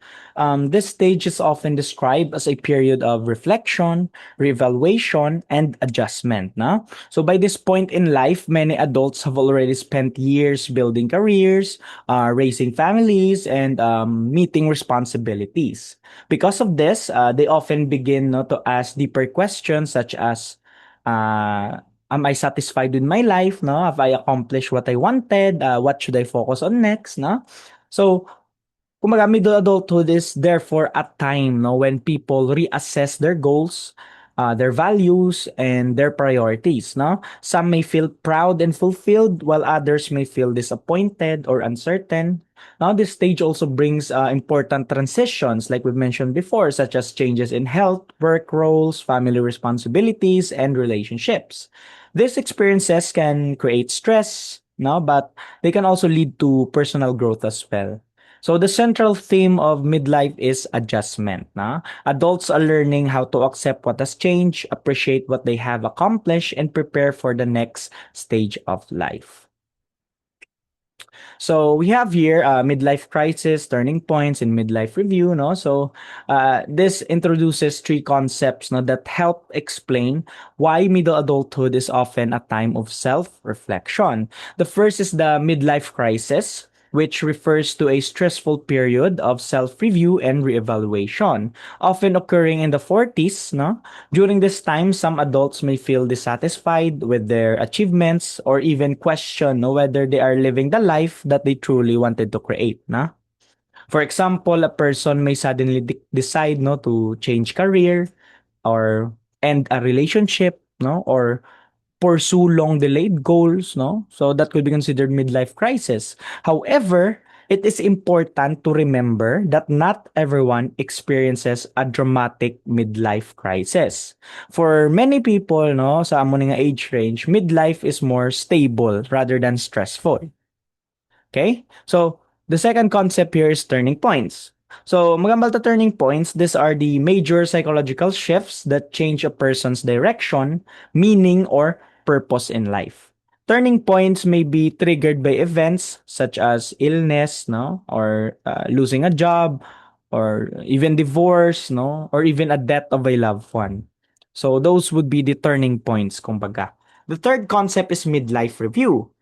This stage is often described as a period of reflection, reevaluation, and adjustment. Na? So by this point in life, many adults have already spent years building careers, raising families, and meeting responsibilities. Because of this, they often begin no, to ask deeper questions such as, am I satisfied with my life? No, have I accomplished what I wanted? What should I focus on next? No, so kumaga middle adulthood is therefore a time no when people reassess their goals, their values, and their priorities. No, some may feel proud and fulfilled, while others may feel disappointed or uncertain. Now, this stage also brings important transitions, like we've mentioned before, such as changes in health, work roles, family responsibilities, and relationships. These experiences can create stress, no, but they can also lead to personal growth as well. So the central theme of midlife is adjustment. Na? Adults are learning how to accept what has changed, appreciate what they have accomplished, and prepare for the next stage of life. So we have here midlife crisis, turning points, and midlife review. No, so this introduces three concepts, no, that help explain why middle adulthood is often a time of self-reflection. The first is the midlife crisis, which refers to a stressful period of self-review and reevaluation, often occurring in the 40s. No? During this time, some adults may feel dissatisfied with their achievements or even question, no, whether they are living the life that they truly wanted to create. Na? For example, a person may suddenly decide, no, to change career or end a relationship, no, or pursue long delayed goals, no? So that could be considered midlife crisis. However, it is important to remember that not everyone experiences a dramatic midlife crisis. For many people, no, sa amo nga age range, midlife is more stable rather than stressful. Okay? So, the second concept here is turning points. So, magambal to turning points, these are the major psychological shifts that change a person's direction, meaning, or purpose in life. Turning points may be triggered by events such as illness, no, or losing a job, or even divorce, no, or even a death of a loved one. So those would be the turning points, kumbaga. The third concept is midlife review.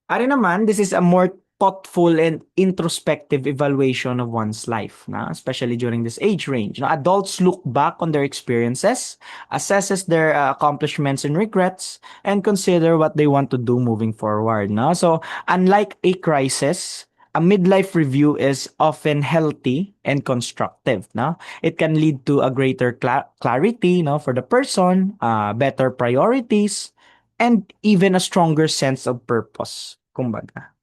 Ari naman, this is a more thoughtful and introspective evaluation of one's life, na? Especially during this age range. Now, adults look back on their experiences, assesses their accomplishments and regrets, and consider what they want to do moving forward. Na? So, unlike a crisis, a midlife review is often healthy and constructive. Na? It can lead to a greater clarity, no, for the person, better priorities, and even a stronger sense of purpose, kumbaga.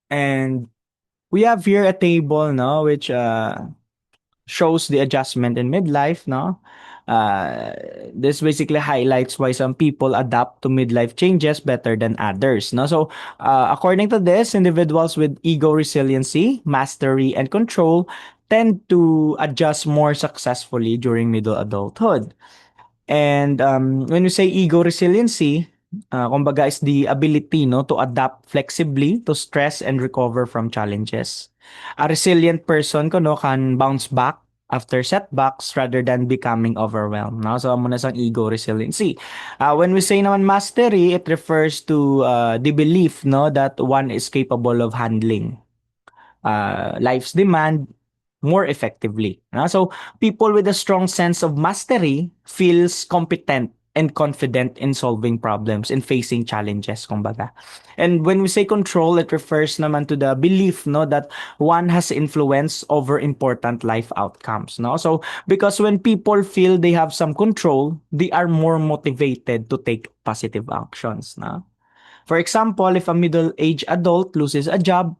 And we have here a table, no, which shows the adjustment in midlife, no. Uh, this basically highlights why some people adapt to midlife changes better than others. No, so according to this, individuals with ego resiliency, mastery, and control tend to adjust more successfully during middle adulthood. And when you say ego resiliency, kumbaga is the ability, no, to adapt flexibly to stress and recover from challenges. A resilient person ko, no, can bounce back after setbacks rather than becoming overwhelmed. No? So, amo na sang ego resiliency. When we say naman mastery, it refers to the belief, no, that one is capable of handling life's demand more effectively. So people with a strong sense of mastery feels competent and confident in solving problems and facing challenges, kumbaga. And when we say control, it refers naman to the belief, no, that one has influence over important life outcomes, no. So because when people feel they have some control, they are more motivated to take positive actions, no. For example, if a middle-aged adult loses a job,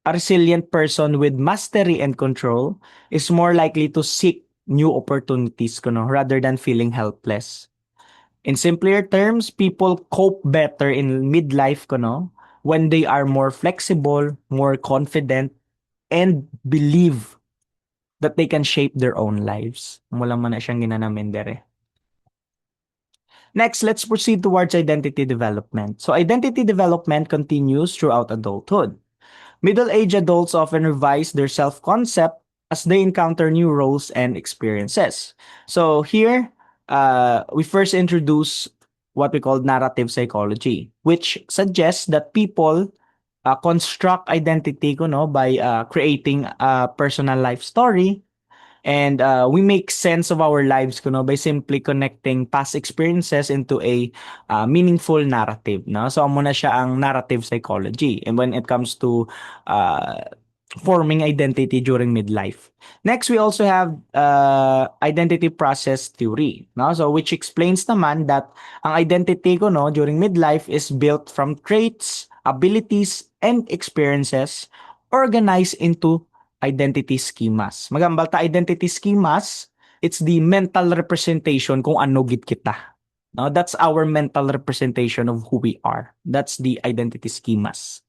a resilient person with mastery and control is more likely to seek new opportunities, kuno, rather than feeling helpless. In simpler terms, people cope better in midlife, kuno, when they are more flexible, more confident, and believe that they can shape their own lives. Wala man na siyang ginanamin dere. Next, let's proceed towards identity development. So identity development continues throughout adulthood. Middle-aged adults often revise their self-concept as they encounter new roles and experiences. So here, we first introduce what we call narrative psychology, which suggests that people construct identity ko, no, by creating a personal life story. And we make sense of our lives kuno by simply connecting past experiences into a meaningful narrative. No? So amo na siya ang narrative psychology. And when it comes to uh, forming identity during midlife. Next, we also have identity process theory, no? So which explains naman that ang identity ko no during midlife is built from traits, abilities, and experiences organized into identity schemas. Magambal ta identity schemas, it's the mental representation kung ano gid kita. No, that's our mental representation of who we are. That's the identity schemas.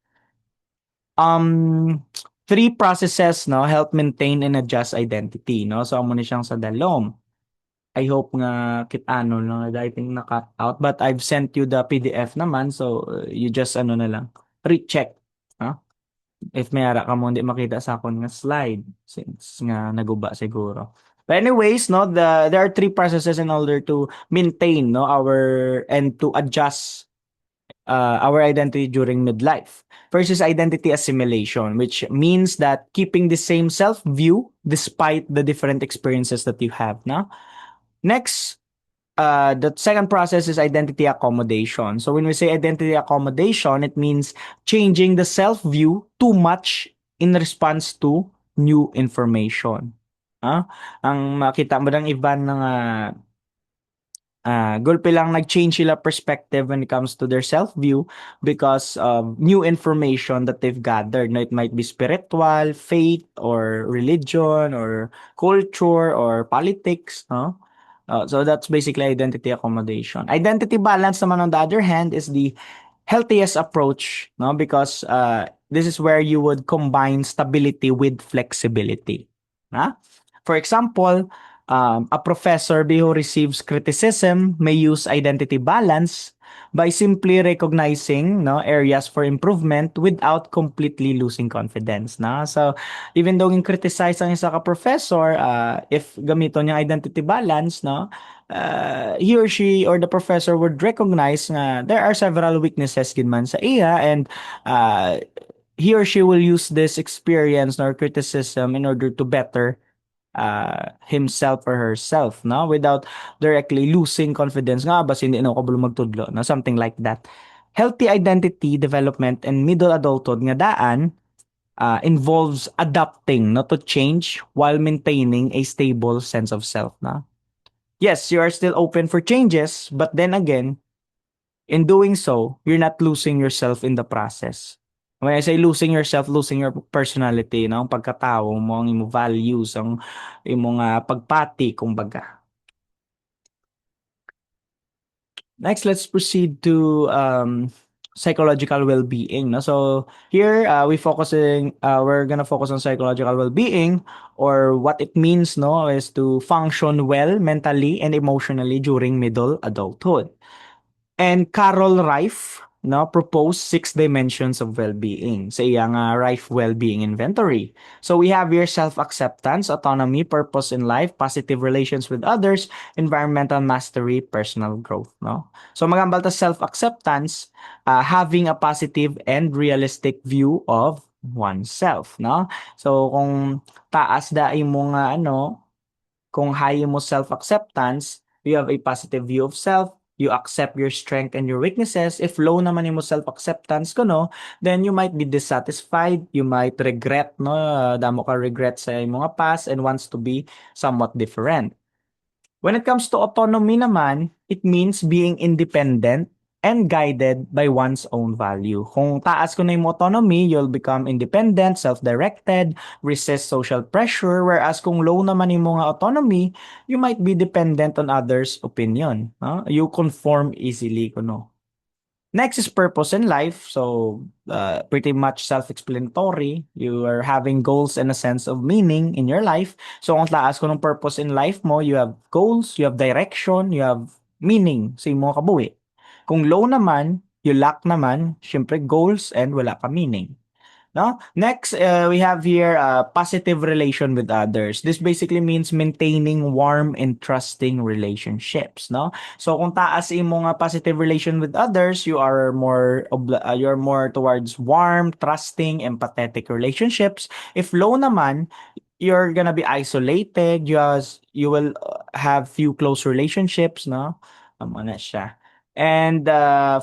Um, three processes, no, help maintain and adjust identity, no? So, amo ni siyang sa dalom. I hope nga ano, no, I think na-cut out. But I've sent you the PDF naman, so you just, ano na lang, recheck. No? If may ara ka mo, hindi makita sa akon nga slide. Since nga naguba siguro. But anyways, no, there are three processes in order to maintain, no, and to adjust our identity during midlife. First is identity assimilation, which means that keeping the same self view despite the different experiences that you have. No? Next, the second process is identity accommodation. So when we say identity accommodation, it means changing the self view too much in response to new information. Ang makita mo ng iba ng gulpe lang nag-change sila perspective when it comes to their self-view because of new information that they've gathered. No, it might be spiritual, faith, or religion, or culture, or politics. No? So that's basically identity accommodation. Identity balance naman on the other hand is the healthiest approach, no? Because this is where you would combine stability with flexibility. Huh? For example, a professor who receives criticism may use identity balance by simply recognizing no areas for improvement without completely losing confidence na so even though yung criticize ang isa ka professor if gamito niya identity balance no he or she or the professor would recognize na there are several weaknesses gid man sa iya and uh, he or she will use this experience or criticism in order to better himself or herself no without directly losing confidence nga bas hindi na ako kabalo magtudlo no something like that. Healthy identity development and middle adulthood nga daan involves adapting not to change while maintaining a stable sense of self na. Yes, you are still open for changes, but then again, in doing so, you're not losing yourself in the process. When I say losing yourself, losing your personality, no? Ang pagkatao mo, ang imong values, ang imong pagpati, kumbaga. Next, let's proceed to psychological well-being. No? So here, we're gonna focus on psychological well-being or what it means, no, is to function well mentally and emotionally during middle adulthood. And Carol Reif no, proposed six dimensions of well-being sa iyang Reif Well-being Inventory. So we have here self-acceptance, autonomy, purpose in life, positive relations with others, environmental mastery, personal growth. No? So magambal ta self-acceptance, having a positive and realistic view of oneself. No? So kung taas da imong kung high mo self-acceptance, you have a positive view of self, you accept your strength and your weaknesses. If low naman mo self-acceptance ko, no, then you might be dissatisfied, you might regret, no, damo ka regret sa mga past and wants to be somewhat different. When it comes to autonomy naman, it means being independent and guided by one's own value. Kung taas ko na yung autonomy, you'll become independent, self-directed, resist social pressure, whereas kung low naman yung mga autonomy, you might be dependent on others' opinion. No? You conform easily. Kuno. Next is purpose in life. So, pretty much self-explanatory. You are having goals and a sense of meaning in your life. So, kung taas ko ng purpose in life mo, you have goals, you have direction, you have meaning sa imong kabuhi. Kung low naman, you lack naman, syempre goals and wala ka meaning. No? Next, we have here positive relation with others. This basically means maintaining warm and trusting relationships. No? So kung taas imo nga positive relation with others, you're more towards warm, trusting, empathetic relationships. If low naman, you're gonna be isolated. You will have few close relationships. No? Ano na siya. And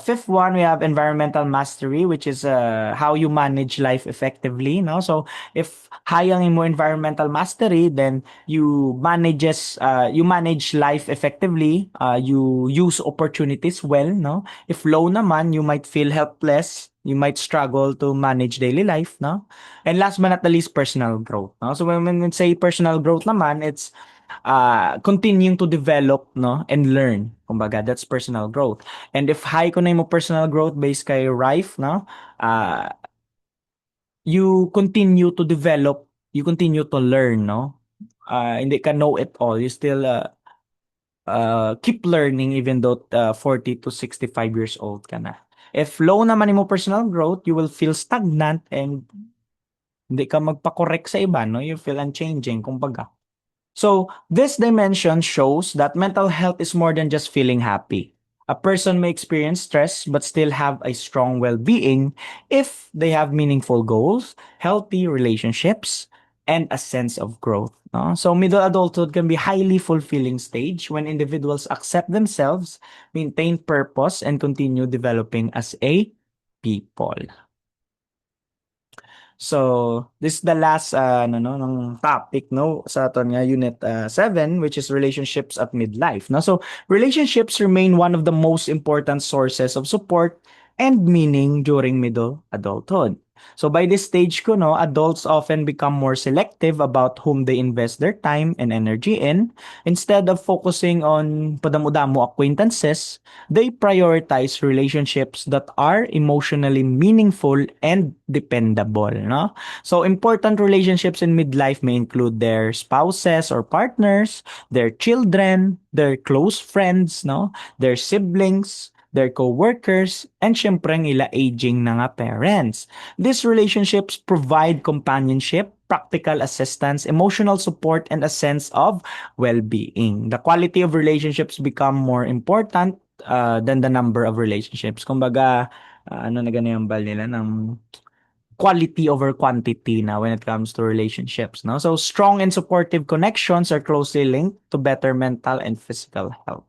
fifth one, we have environmental mastery, which is how you manage life effectively. No, so if hayang mo environmental mastery, then you manage life effectively. You use opportunities well. No, if low naman, you might feel helpless. You might struggle to manage daily life. No, and last but not the least, personal growth. No, so when we say personal growth naman, it's continuing to develop, no, and learn. Kumbaga, that's personal growth. And if high ko na yung personal growth based kay Rife, no, uh, you continue to develop, you continue to learn, no? Hindi ka know it all. You still keep learning even though 40 to 65 years old ka na. If low naman yung personal growth, you will feel stagnant and hindi ka magpa-correct sa iba, no? You feel unchanging, kumbaga. So, this dimension shows that mental health is more than just feeling happy. A person may experience stress but still have a strong well being if they have meaningful goals, healthy relationships, and a sense of growth. No? So, middle adulthood can be highly fulfilling stage when individuals accept themselves, maintain purpose, and continue developing as a people. So, this is the last ng topic no sa aton nga unit 7, which is relationships at midlife. No? So, relationships remain one of the most important sources of support and meaning during middle adulthood. So by this stage ko no, adults often become more selective about whom they invest their time and energy in. Instead of focusing on padamo-damo acquaintances, they prioritize relationships that are emotionally meaningful and dependable, no? So important relationships in midlife may include their spouses or partners, their children, their close friends, no? Their siblings, their co-workers, and syempre ang ila aging na nga parents. These relationships provide companionship, practical assistance, emotional support, and a sense of well-being. The quality of relationships become more important than the number of relationships. Kumbaga, ano na ganun yung bal nila ng quality over quantity na when it comes to relationships, no? So strong and supportive connections are closely linked to better mental and physical health.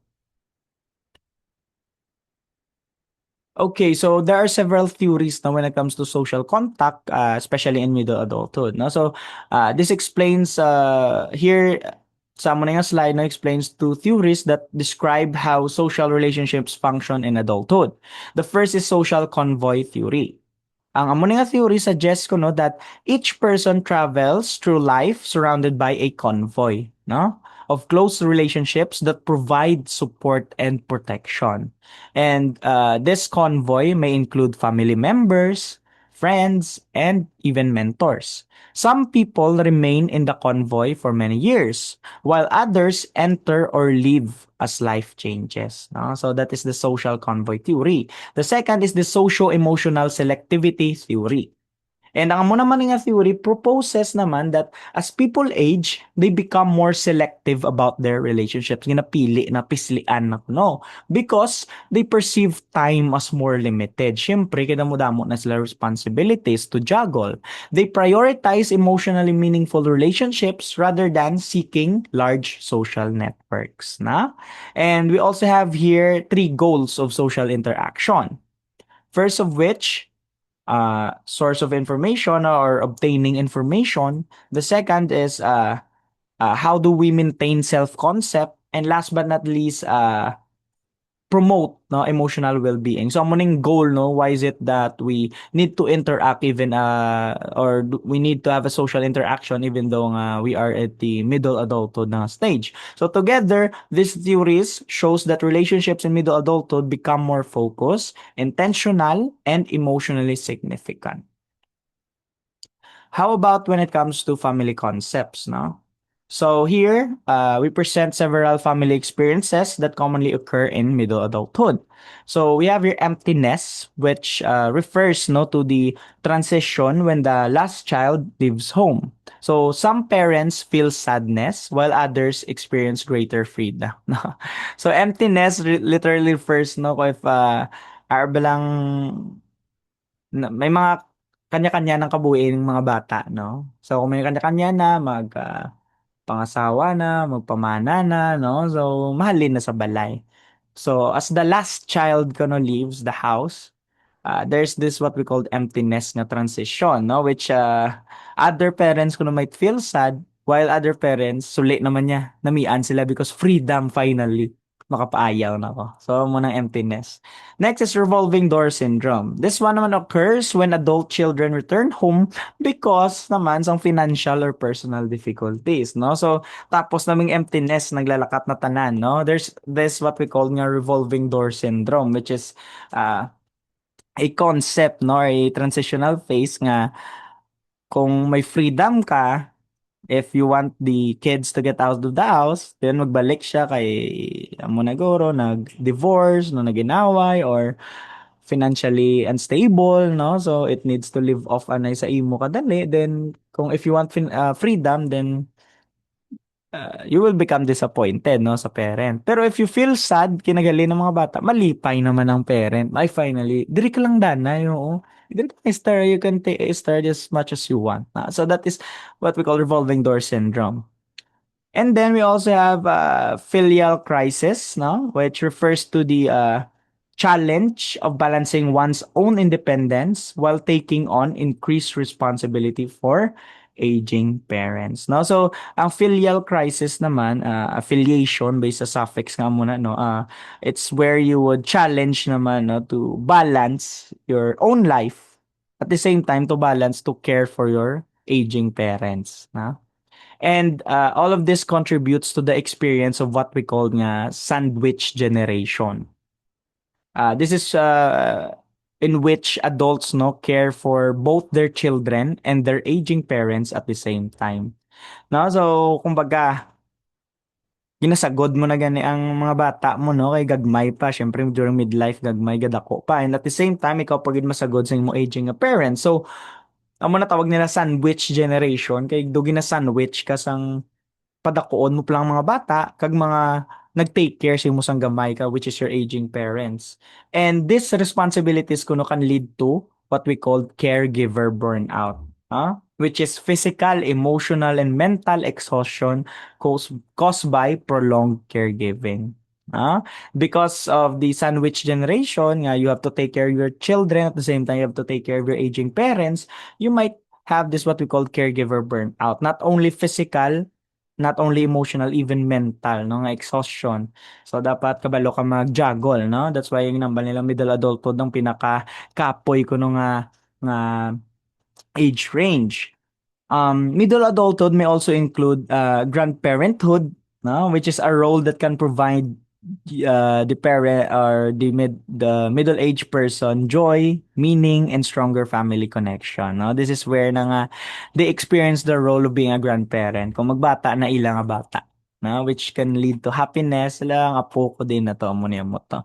Okay, so there are several theories now when it comes to social contact, especially in middle adulthood. No, so this explains here. Sa mo na nga slide no explains two theories that describe how social relationships function in adulthood. The first is social convoy theory. Ang amo nga theory suggests ko no that each person travels through life surrounded by a convoy, no? Of close relationships that provide support and protection. And this convoy may include family members, friends, and even mentors. Some people remain in the convoy for many years, while others enter or leave as life changes. No? So that is the social convoy theory. The second is the socio-emotional selectivity theory. And ang amo naman nga theory proposes naman that as people age, they become more selective about their relationships. Ginapili na pislian na no. Because they perceive time as more limited. Siyempre, kinamudamo na sila responsibilities to juggle. They prioritize emotionally meaningful relationships rather than seeking large social networks. Na? And we also have here three goals of social interaction. First of which, source of information or obtaining information. The second is how do we maintain self-concept? And last but not least, promote no emotional well-being. So morning goal no why is it that we need to interact even we need to have a social interaction even though we are at the middle adulthood na stage. So together these theories shows that relationships in middle adulthood become more focused, intentional, and emotionally significant. How about when it comes to family concepts, no? So here, we present several family experiences that commonly occur in middle adulthood. So we have your emptiness, which refers no to the transition when the last child leaves home. So some parents feel sadness while others experience greater freedom. No? So emptiness literally refers no if arbalang may mga kanya-kanya ng kabuuin ng mga bata, no? So, kung may kanya-kanya na, pangasawa na, magpamana na, no? So, mahalin na sa balay. So as the last child ko no leaves the house, there's this what we call emptiness na transition, no? Which other parents ko na might feel sad, while other parents, suli naman niya, namian sila because freedom finally. Makapaayaw na ako. So, munang emptiness. Next is revolving door syndrome. This one naman occurs when adult children return home because naman sa financial or personal difficulties, no? So, tapos naming emptiness, naglalakat na tanan, no? There's this what we call nga revolving door syndrome, which is uh, a concept, no, or a transitional phase nga kung may freedom ka, if you want the kids to get out of the house, then magbalik siya kay amo na guro, nag-divorce, no, naginaway, or financially unstable, no? So, it needs to live off anay sa imo kadali. Then, kung if you want freedom, then you will become disappointed, no, sa parent. Pero if you feel sad, kinagali ng mga bata, malipay naman ang parent. Ay, finally, diri ka lang danay, oo. Diri ka star, you can take star as much as you want. So that is what we call revolving door syndrome. And then we also have filial crisis, no, which refers to the challenge of balancing one's own independence while taking on increased responsibility for aging parents, no. So ang filial crisis naman, affiliation based sa suffix nga muna, no, it's where you would challenge naman, no, to balance your own life at the same time to balance to care for your aging parents, no. And all of this contributes to the experience of what we call nga sandwich generation. This is in which adults no care for both their children and their aging parents at the same time. No, so kumbaga ginasagod mo na gani ang mga bata mo no kay gagmay pa syempre during midlife gagmay gadako pa and at the same time ikaw pagid masagod sa imong aging nga parents. So amo na tawag nila sandwich generation kay dugi na sandwich ka sang padakuon mo palang mga bata kag mga nag-take care sa imong sang gamay ka which is your aging parents. And these responsibilities kuno can lead to what we call caregiver burnout, which is physical, emotional, and mental exhaustion caused by prolonged caregiving. Because of the sandwich generation, you have to take care of your children at the same time you have to take care of your aging parents, you might have this what we call caregiver burnout. Not only physical, not only emotional, even mental, no, nga exhaustion. So, dapat kabalo ka mag-juggle, no? That's why yung nambal nila middle adulthood ng pinaka-kapoy ko nung nga age range. Middle adulthood may also include grandparenthood, no, which is a role that can provide the parent or the middle-aged person joy, meaning, and stronger family connection. No, this is where na nga they experience the role of being a grandparent. Kung magbata na ilang nga bata, no, which can lead to happiness. Lang apo ko din na to mo niya mo to.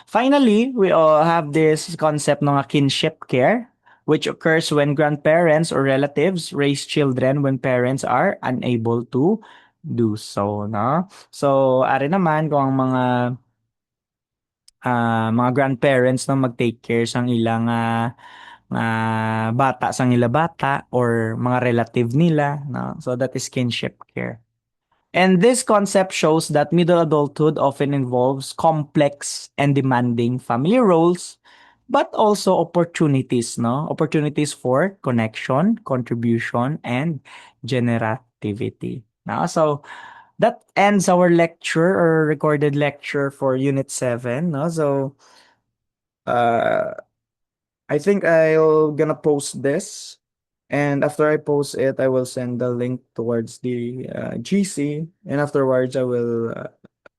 Finally, we all have this concept ng kinship care, which occurs when grandparents or relatives raise children when parents are unable to do so, no? So, ari naman kung ang mga grandparents no mag-take care sang ilang bata sang ila bata or mga relative nila, no? So that is kinship care. And this concept shows that middle adulthood often involves complex and demanding family roles, but also opportunities, no? Opportunities for connection, contribution, and generativity. Now, so that ends our lecture or recorded lecture for Unit 7, no? So, uh, I think I'll gonna post this, and after I post it, I will send the link towards the GC, and afterwards I will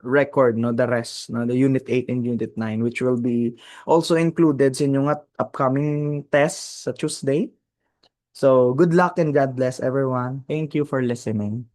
record no the rest, no the Unit 8 and Unit 9, which will be also included sa inyong upcoming tests sa Tuesday. So good luck and God bless everyone. Thank you for listening.